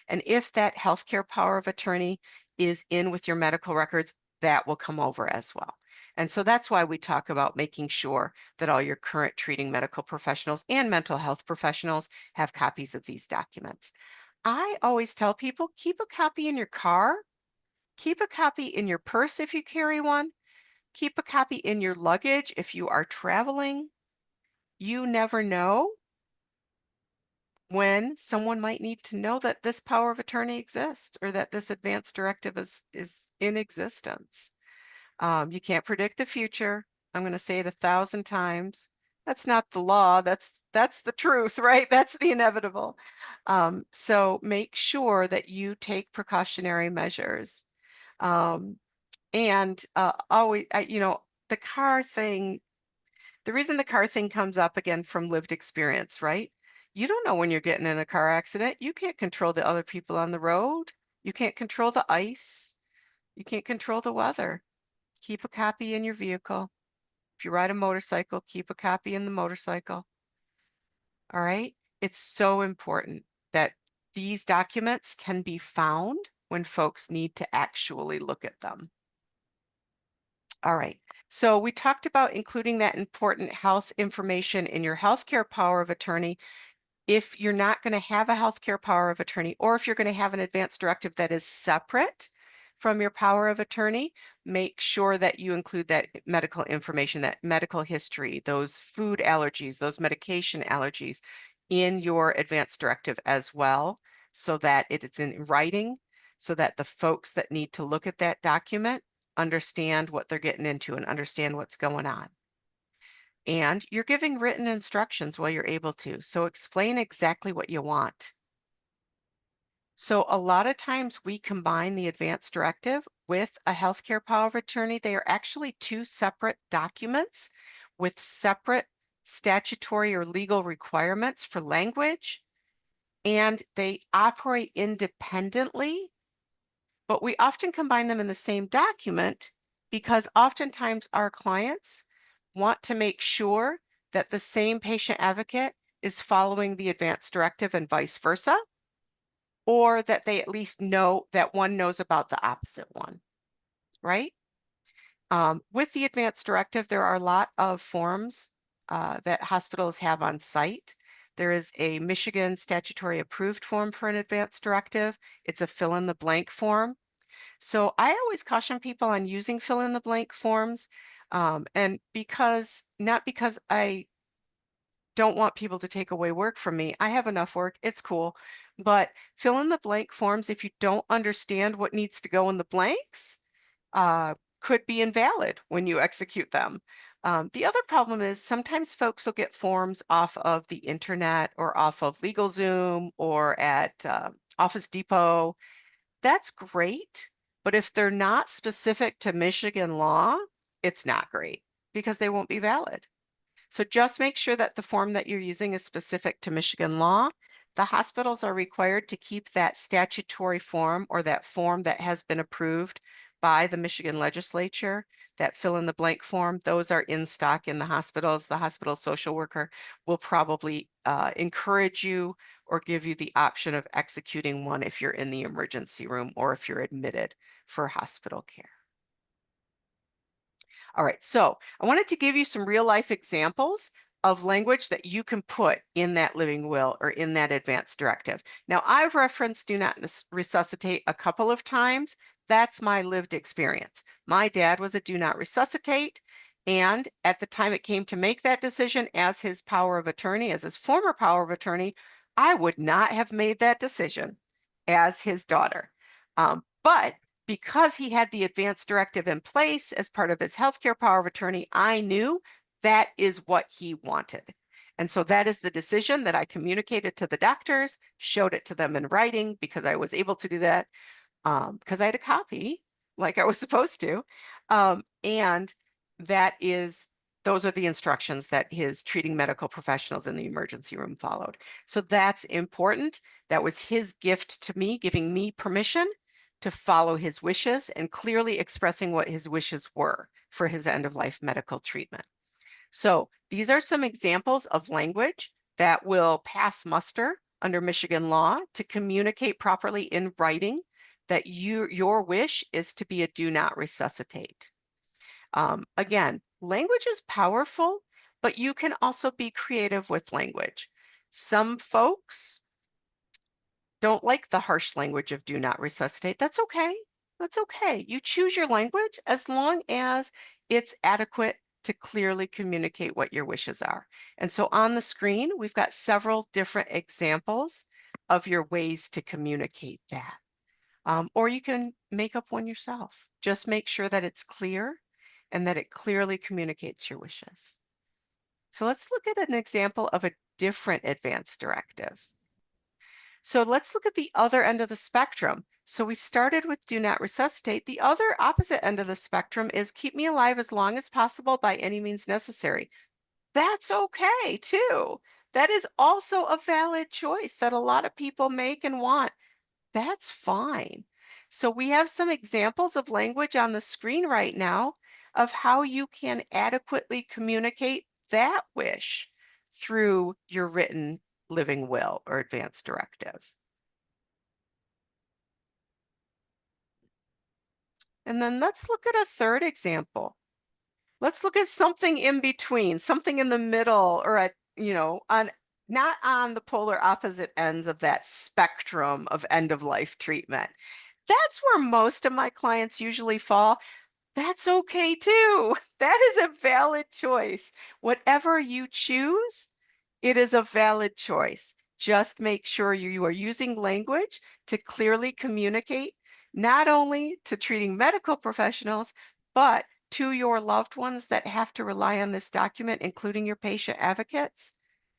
And if that healthcare power of attorney is in with your medical records, that will come over as well. And so that's why we talk about making sure that all your current treating medical professionals and mental health professionals have copies of these documents. I always tell people, keep a copy in your car, keep a copy in your purse if you carry one, keep a copy in your luggage if you are traveling. You never know when someone might need to know that this power of attorney exists or that this advance directive is in existence. You can't predict the future. I'm going to say it 1,000 times. That's not the law. That's the truth, right? That's the inevitable. So make sure that you take precautionary measures. And always, the car thing, the reason the car thing comes up again from lived experience, right? You don't know when you're getting in a car accident. You can't control the other people on the road. You can't control the ice. You can't control the weather. Keep a copy in your vehicle. If you ride a motorcycle, keep a copy in the motorcycle. All right? It's so important that these documents can be found when folks need to actually look at them. All right, so we talked about including that important health information in your healthcare power of attorney. If you're not going to have a healthcare power of attorney, or if you're going to have an advance directive that is separate from your power of attorney, make sure that you include that medical information, that medical history, those food allergies, those medication allergies in your advance directive as well, so that it is in writing, so that the folks that need to look at that document understand what they're getting into and understand what's going on. And you're giving written instructions while you're able to. So explain exactly what you want. So a lot of times we combine the advance directive with a healthcare power of attorney. They are actually two separate documents with separate statutory or legal requirements for language, and they operate independently, but we often combine them in the same document because oftentimes our clients want to make sure that the same patient advocate is following the advance directive and vice versa, or that they at least know that one knows about the opposite one, right? With the advance directive, there are a lot of forms that hospitals have on site. There is a Michigan statutory approved form for an advance directive. It's a fill in the blank form. So I always caution people on using fill in the blank forms. And not because I don't want people to take away work from me. I have enough work. It's cool. But fill in the blank forms, if you don't understand what needs to go in the blanks, could be invalid when you execute them. The other problem is sometimes folks will get forms off of the internet or off of LegalZoom or at Office Depot. That's great, but if they're not specific to Michigan law, it's not great because they won't be valid. So just make sure that the form that you're using is specific to Michigan law. The hospitals are required to keep that statutory form or that form that has been approved by the Michigan legislature, that fill in the blank form. Those are in stock in the hospitals. The hospital social worker will probably encourage you or give you the option of executing one if you're in the emergency room or if you're admitted for hospital care. All right, so I wanted to give you some real life examples of language that you can put in that living will or in that advance directive. Now, I've referenced do not resuscitate a couple of times. That's my lived experience. My dad was a do not resuscitate, and at the time it came to make that decision as his power of attorney, as his former power of attorney, I would not have made that decision as his daughter. But because he had the advance directive in place as part of his healthcare power of attorney, I knew that is what he wanted. And so that is the decision that I communicated to the doctors, showed it to them in writing because I was able to do that because I had a copy like I was supposed to. And those are the instructions that his treating medical professionals in the emergency room followed. So that's important. That was his gift to me, giving me permission to follow his wishes and clearly expressing what his wishes were for his end of life medical treatment. So these are some examples of language that will pass muster under Michigan law to communicate properly in writing that your wish is to be a do not resuscitate. Again, language is powerful, but you can also be creative with language. Some folks don't like the harsh language of do not resuscitate. That's okay. That's okay. You choose your language as long as it's adequate to clearly communicate what your wishes are. And so on the screen, we've got several different examples of your ways to communicate that. Or you can make up one yourself. Just make sure that it's clear and that it clearly communicates your wishes. So let's look at an example of a different advance directive. So let's look at the other end of the spectrum. So we started with do not resuscitate. The other opposite end of the spectrum is keep me alive as long as possible by any means necessary. That's okay too. That is also a valid choice that a lot of people make and want. That's fine. So we have some examples of language on the screen right now of how you can adequately communicate that wish through your written living will or advance directive. And then let's look at a third example. Let's look at something in between, something in the middle or not on the polar opposite ends of that spectrum of end of life treatment. That's where most of my clients usually fall. That's okay too. That is a valid choice. Whatever you choose, it is a valid choice. Just make sure you are using language to clearly communicate, not only to treating medical professionals, but to your loved ones that have to rely on this document, including your patient advocates,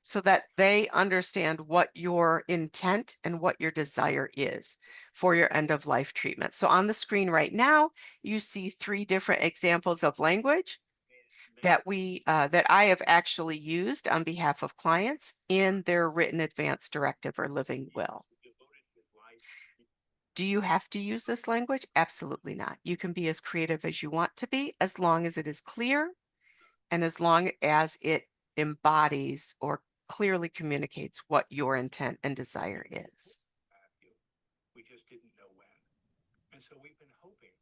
so that they understand what your intent and what your desire is for your end of life treatment. So on the screen right now, you see 3 different examples of language. that I have actually used on behalf of clients in their written advance directive or living will. Do you have to use this language? Absolutely not. You can be as creative as you want to be, as long as it is clear and as long as it embodies or clearly communicates what your intent and desire is.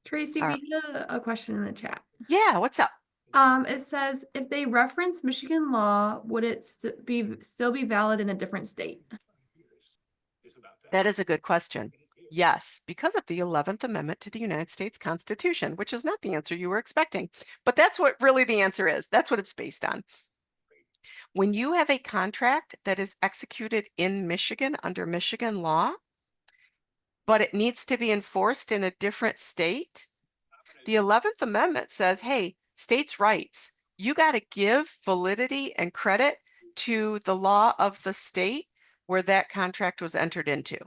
Tracy, All right. we had a question in the chat. Yeah, what's up? It says if they reference Michigan law, would it still be valid in a different state? That is a good question. Yes, because of the 11th Amendment to the United States Constitution, which is not the answer you were expecting. But that's what really the answer is. That's what it's based on. When you have a contract that is executed in Michigan under Michigan law, but it needs to be enforced in a different state, the 11th Amendment says, hey, states' rights, you got to give validity and credit to the law of the state where that contract was entered into.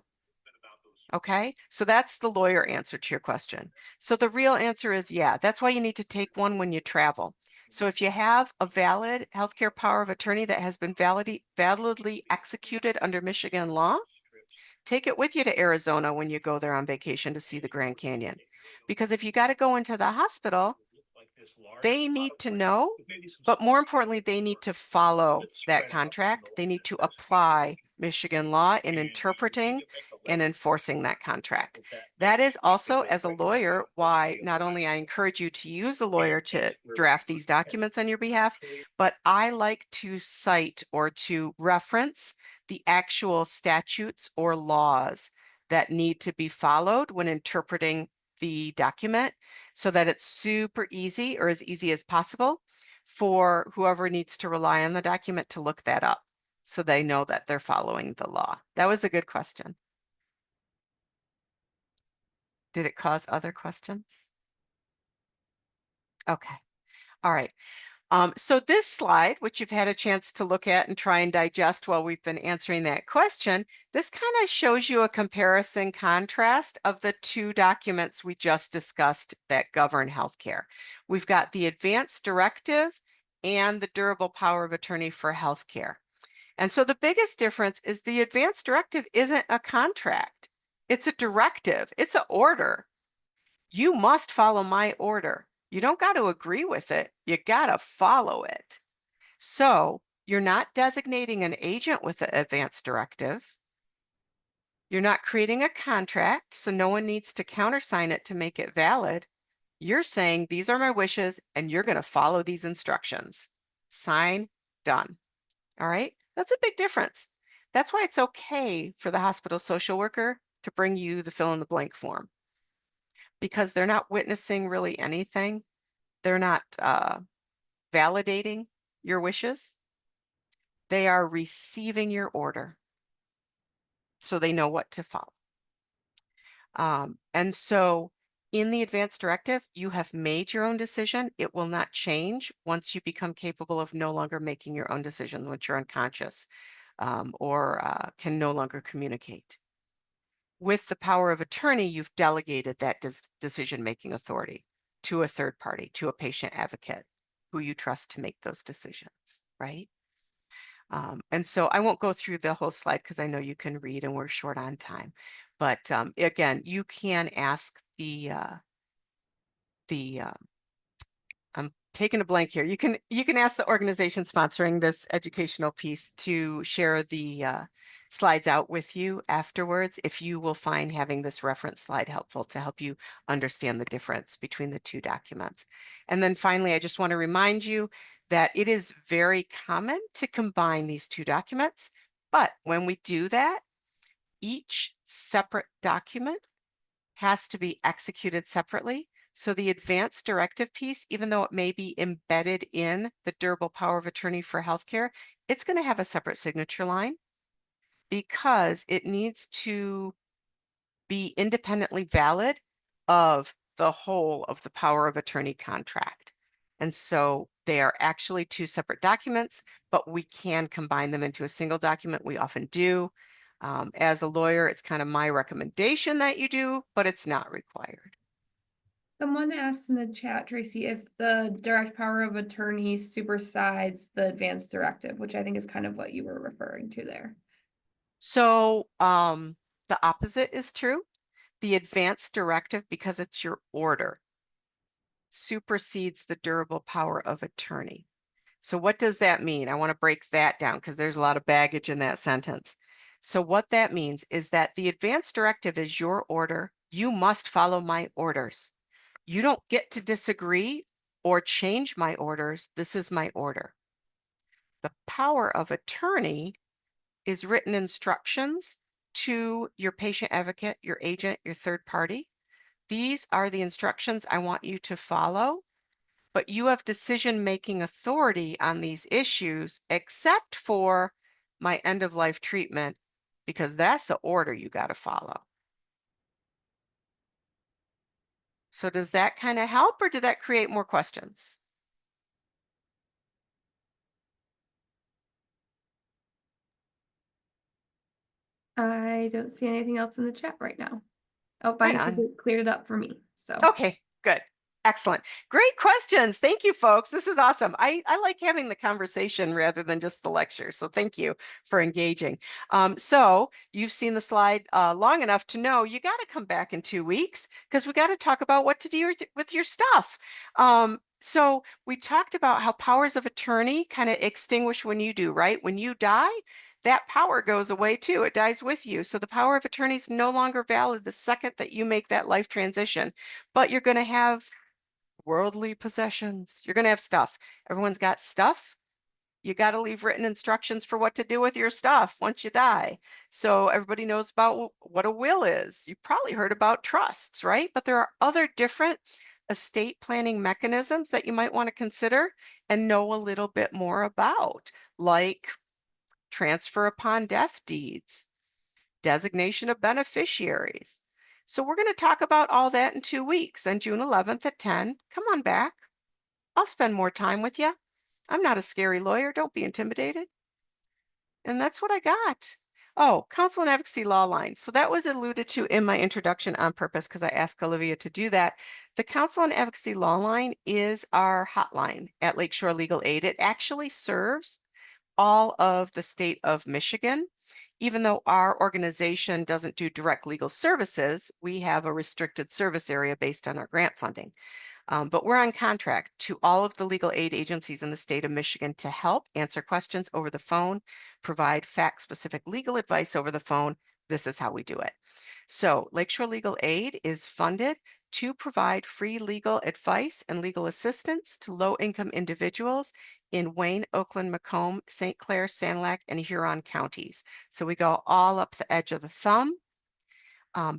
Okay, so that's the lawyer answer to your question. So the real answer is yeah, that's why you need to take one when you travel. So if you have a valid healthcare power of attorney that has been validly executed under Michigan law, take it with you to Arizona when you go there on vacation to see the Grand Canyon. Because if you got to go into the hospital, they need to know, but more importantly, they need to follow that contract. They need to apply Michigan law in interpreting and enforcing that contract. That is also, as a lawyer, why not only I encourage you to use a lawyer to draft these documents on your behalf, but I like to cite or to reference the actual statutes or laws that need to be followed when interpreting the document, so that it's super easy or as easy as possible for whoever needs to rely on the document to look that up so they know that they're following the law. That was a good question. Did it cause other questions? Okay. All right. So this slide, which you've had a chance to look at and try and digest while we've been answering that question, this kind of shows you a comparison contrast of the two documents we just discussed that govern healthcare. We've got the advance directive and the durable power of attorney for healthcare. And so the biggest difference is the advance directive isn't a contract. It's a directive. It's an order. You must follow my order. You don't got to agree with it. You got to follow it. So you're not designating an agent with the advance directive. You're not creating a contract, so no one needs to countersign it to make it valid. You're saying, these are my wishes, and you're going to follow these instructions. Sign, done. All right? That's a big difference. That's why it's okay for the hospital social worker to bring you the fill in the blank form, because they're not witnessing really anything. They're not validating your wishes. They are receiving your order, so they know what to follow. And so in the advance directive, you have made your own decision. It will not change once you become capable of no longer making your own decisions, once you're unconscious or can no longer communicate. With the power of attorney, you've delegated that decision-making authority to a third party, to a patient advocate who you trust to make those decisions, right? And so I won't go through the whole slide because I know you can read and we're short on time. But again, you can ask I'm taking a blank here. You can ask the organization sponsoring this educational piece to share the slides out with you afterwards, if you will find having this reference slide helpful to help you understand the difference between the two documents. And then finally, I just want to remind you that it is very common to combine these two documents, but when we do that, each separate document has to be executed separately. So the advanced directive piece, even though it may be embedded in the durable power of attorney for healthcare, it's going to have a separate signature line because it needs to be independently valid of the whole of the power of attorney contract. And so they are actually two separate documents, but we can combine them into a single document. We often do. As a lawyer, it's kind of my recommendation that you do, but it's not required. Someone asked in the chat, Tracy, if the direct power of attorney supersides the advanced directive, which I think is kind of what you were referring to there. So the opposite is true. The advanced directive, because it's your order, supersedes the durable power of attorney. So what does that mean? I want to break that down because there's a lot of baggage in that sentence. So what that means is that the advance directive is your order. You must follow my orders. You don't get to disagree or change my orders. This is my order. The power of attorney is written instructions to your patient advocate, your agent, your third party. These are the instructions I want you to follow, but you have decision-making authority on these issues except for my end-of-life treatment, because that's the order you got to follow. So does that kind of help, or did that create more questions? I don't see anything else in the chat right now. Oh, Right mine says on. it cleared it up for me. So Okay, good. Excellent. Great questions. Thank you, folks. This is awesome. I like having the conversation rather than just the lecture. So thank you for engaging. So you've seen the slide long enough to know you got to come back in 2 weeks because we got to talk about what to do with your stuff. So we talked about how powers of attorney kind of extinguish when you do, right? When you die, that power goes away too. It dies with you. So the power of attorney is no longer valid the second that you make that life transition. But you're going to have worldly possessions. You're going to have stuff. Everyone's got stuff. You got to leave written instructions for what to do with your stuff once you die. So everybody knows about what a will is. You've probably heard about trusts, right? But there are other different estate planning mechanisms that you might want to consider and know a little bit more about, like transfer upon death deeds, designation of beneficiaries. So we're going to talk about all that in 2 weeks on June 11th at 10. Come on back. I'll spend more time with you. I'm not a scary lawyer. Don't be intimidated. And that's what I got. Oh, counsel and advocacy law line. So that was alluded to in my introduction on purpose because I asked Olivia to do that. The counsel and advocacy law line is our hotline at Lakeshore Legal Aid. It actually serves all of the state of Michigan. Even though our organization doesn't do direct legal services, we have a restricted service area based on our grant funding. But we're on contract to all of the legal aid agencies in the state of Michigan to help answer questions over the phone, provide fact-specific legal advice over the phone. This is how we do it. So Lakeshore Legal Aid is funded to provide free legal advice and legal assistance to low-income individuals in Wayne, Oakland, Macomb, St. Clair, Sanilac, and Huron counties. So we go all up the edge of the thumb.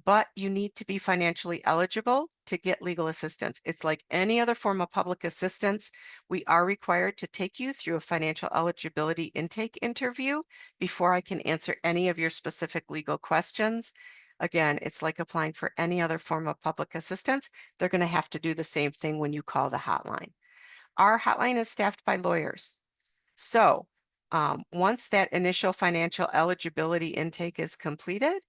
But you need to be financially eligible to get legal assistance. It's like any other form of public assistance. We are required to take you through a financial eligibility intake interview before I can answer any of your specific legal questions. Again, it's like applying for any other form of public assistance. They're going to have to do the same thing when you call the hotline. Our hotline is staffed by lawyers. So once that initial financial eligibility intake is completed,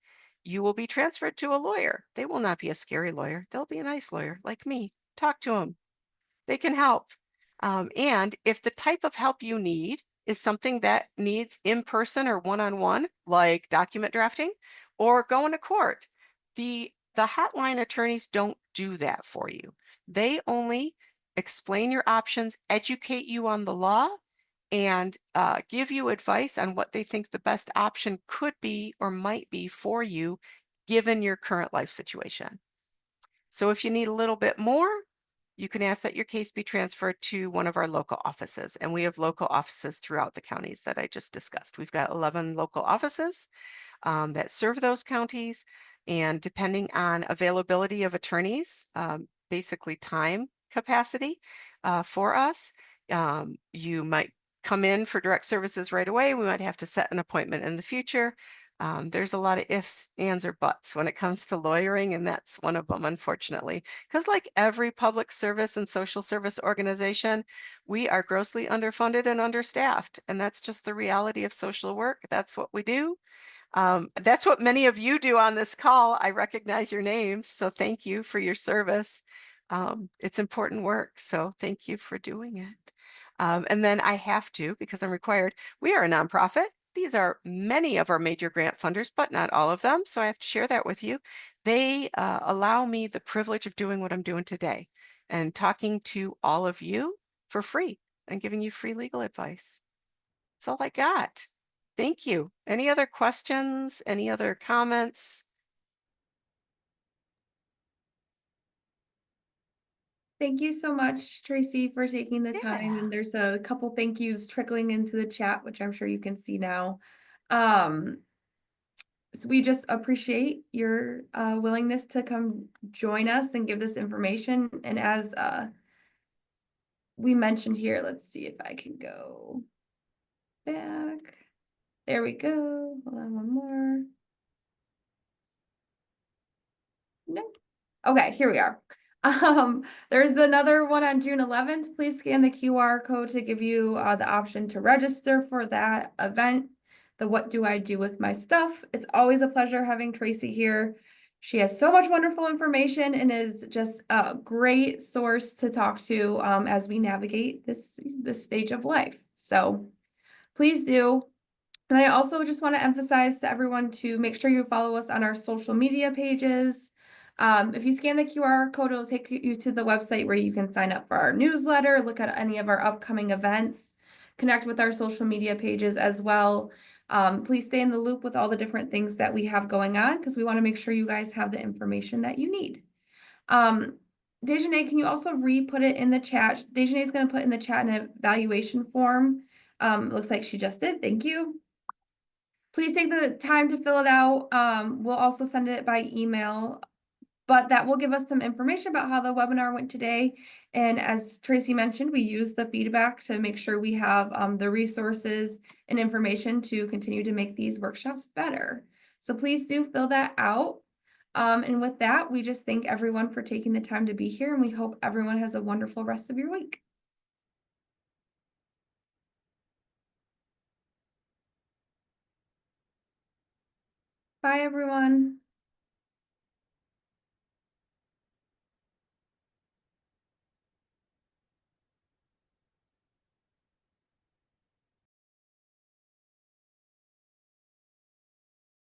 you will be transferred to a lawyer. They will not be a scary lawyer. They'll be a nice lawyer like me. Talk to them. They can help. And if the type of help you need is something that needs in-person or one-on-one, like document drafting or going to court, the hotline attorneys don't do that for you. They only explain your options, educate you on the law, and give you advice on what they think the best option could be or might be for you, given your current life situation. So if you need a little bit more, you can ask that your case be transferred to one of our local offices. And we have local offices throughout the counties that I just discussed. We've got 11 local offices that serve those counties. And depending on availability of attorneys, basically time capacity for us, you might come in for direct services right away. We might have to set an appointment in the future. There's a lot of ifs, ands, or buts when it comes to lawyering, and that's one of them, unfortunately. Because like every public service and social service organization, we are grossly underfunded and understaffed, and that's just the reality of social work. That's what we do. That's what many of you do on this call. I recognize your names, so thank you for your service. It's important work, so thank you for doing it. And then I have to, because I'm required, we are a nonprofit. These are many of our major grant funders, but not all of them. So I have to share that with you. They allow me the privilege of doing what I'm doing today and talking to all of you for free and giving you free legal advice. That's all I got. Thank you. Any other questions? Any other comments? Thank you so much, Tracy, for taking the time. Yeah. And there's a couple thank yous trickling into the chat, which I'm sure you can see now. Um, so we just appreciate your willingness to come join us and give this information. And as we mentioned here, let's see if I can go back. There we go. Hold on, one more. No. Okay, here we are. There's another one on June 11th. Please scan the QR code to give you the option to register for that event. The What Do I Do with My Stuff? It's always a pleasure having Tracy here. She has so much wonderful information and is just a great source to talk to as we navigate this stage of life. So please do. And I also just want to emphasize to everyone to make sure you follow us on our social media pages. If you scan the QR code, it'll take you to the website where you can sign up for our newsletter, look at any of our upcoming events, connect with our social media pages as well. Please stay in the loop with all the different things that we have going on because we want to make sure you guys have the information that you need. Dejanay, can you also re-put it in the chat? Dejanay is going to put in the chat an evaluation form. Looks like she just did. Thank you. Please take the time to fill it out. We'll also send it by email, but that will give us some information about how the webinar went today. And as Tracy mentioned, we use the feedback to make sure we have the resources and information to continue to make these workshops better. So please do fill that out. And with that, we just thank everyone for taking the time to be here, and we hope everyone has a wonderful rest of your week. Bye, everyone.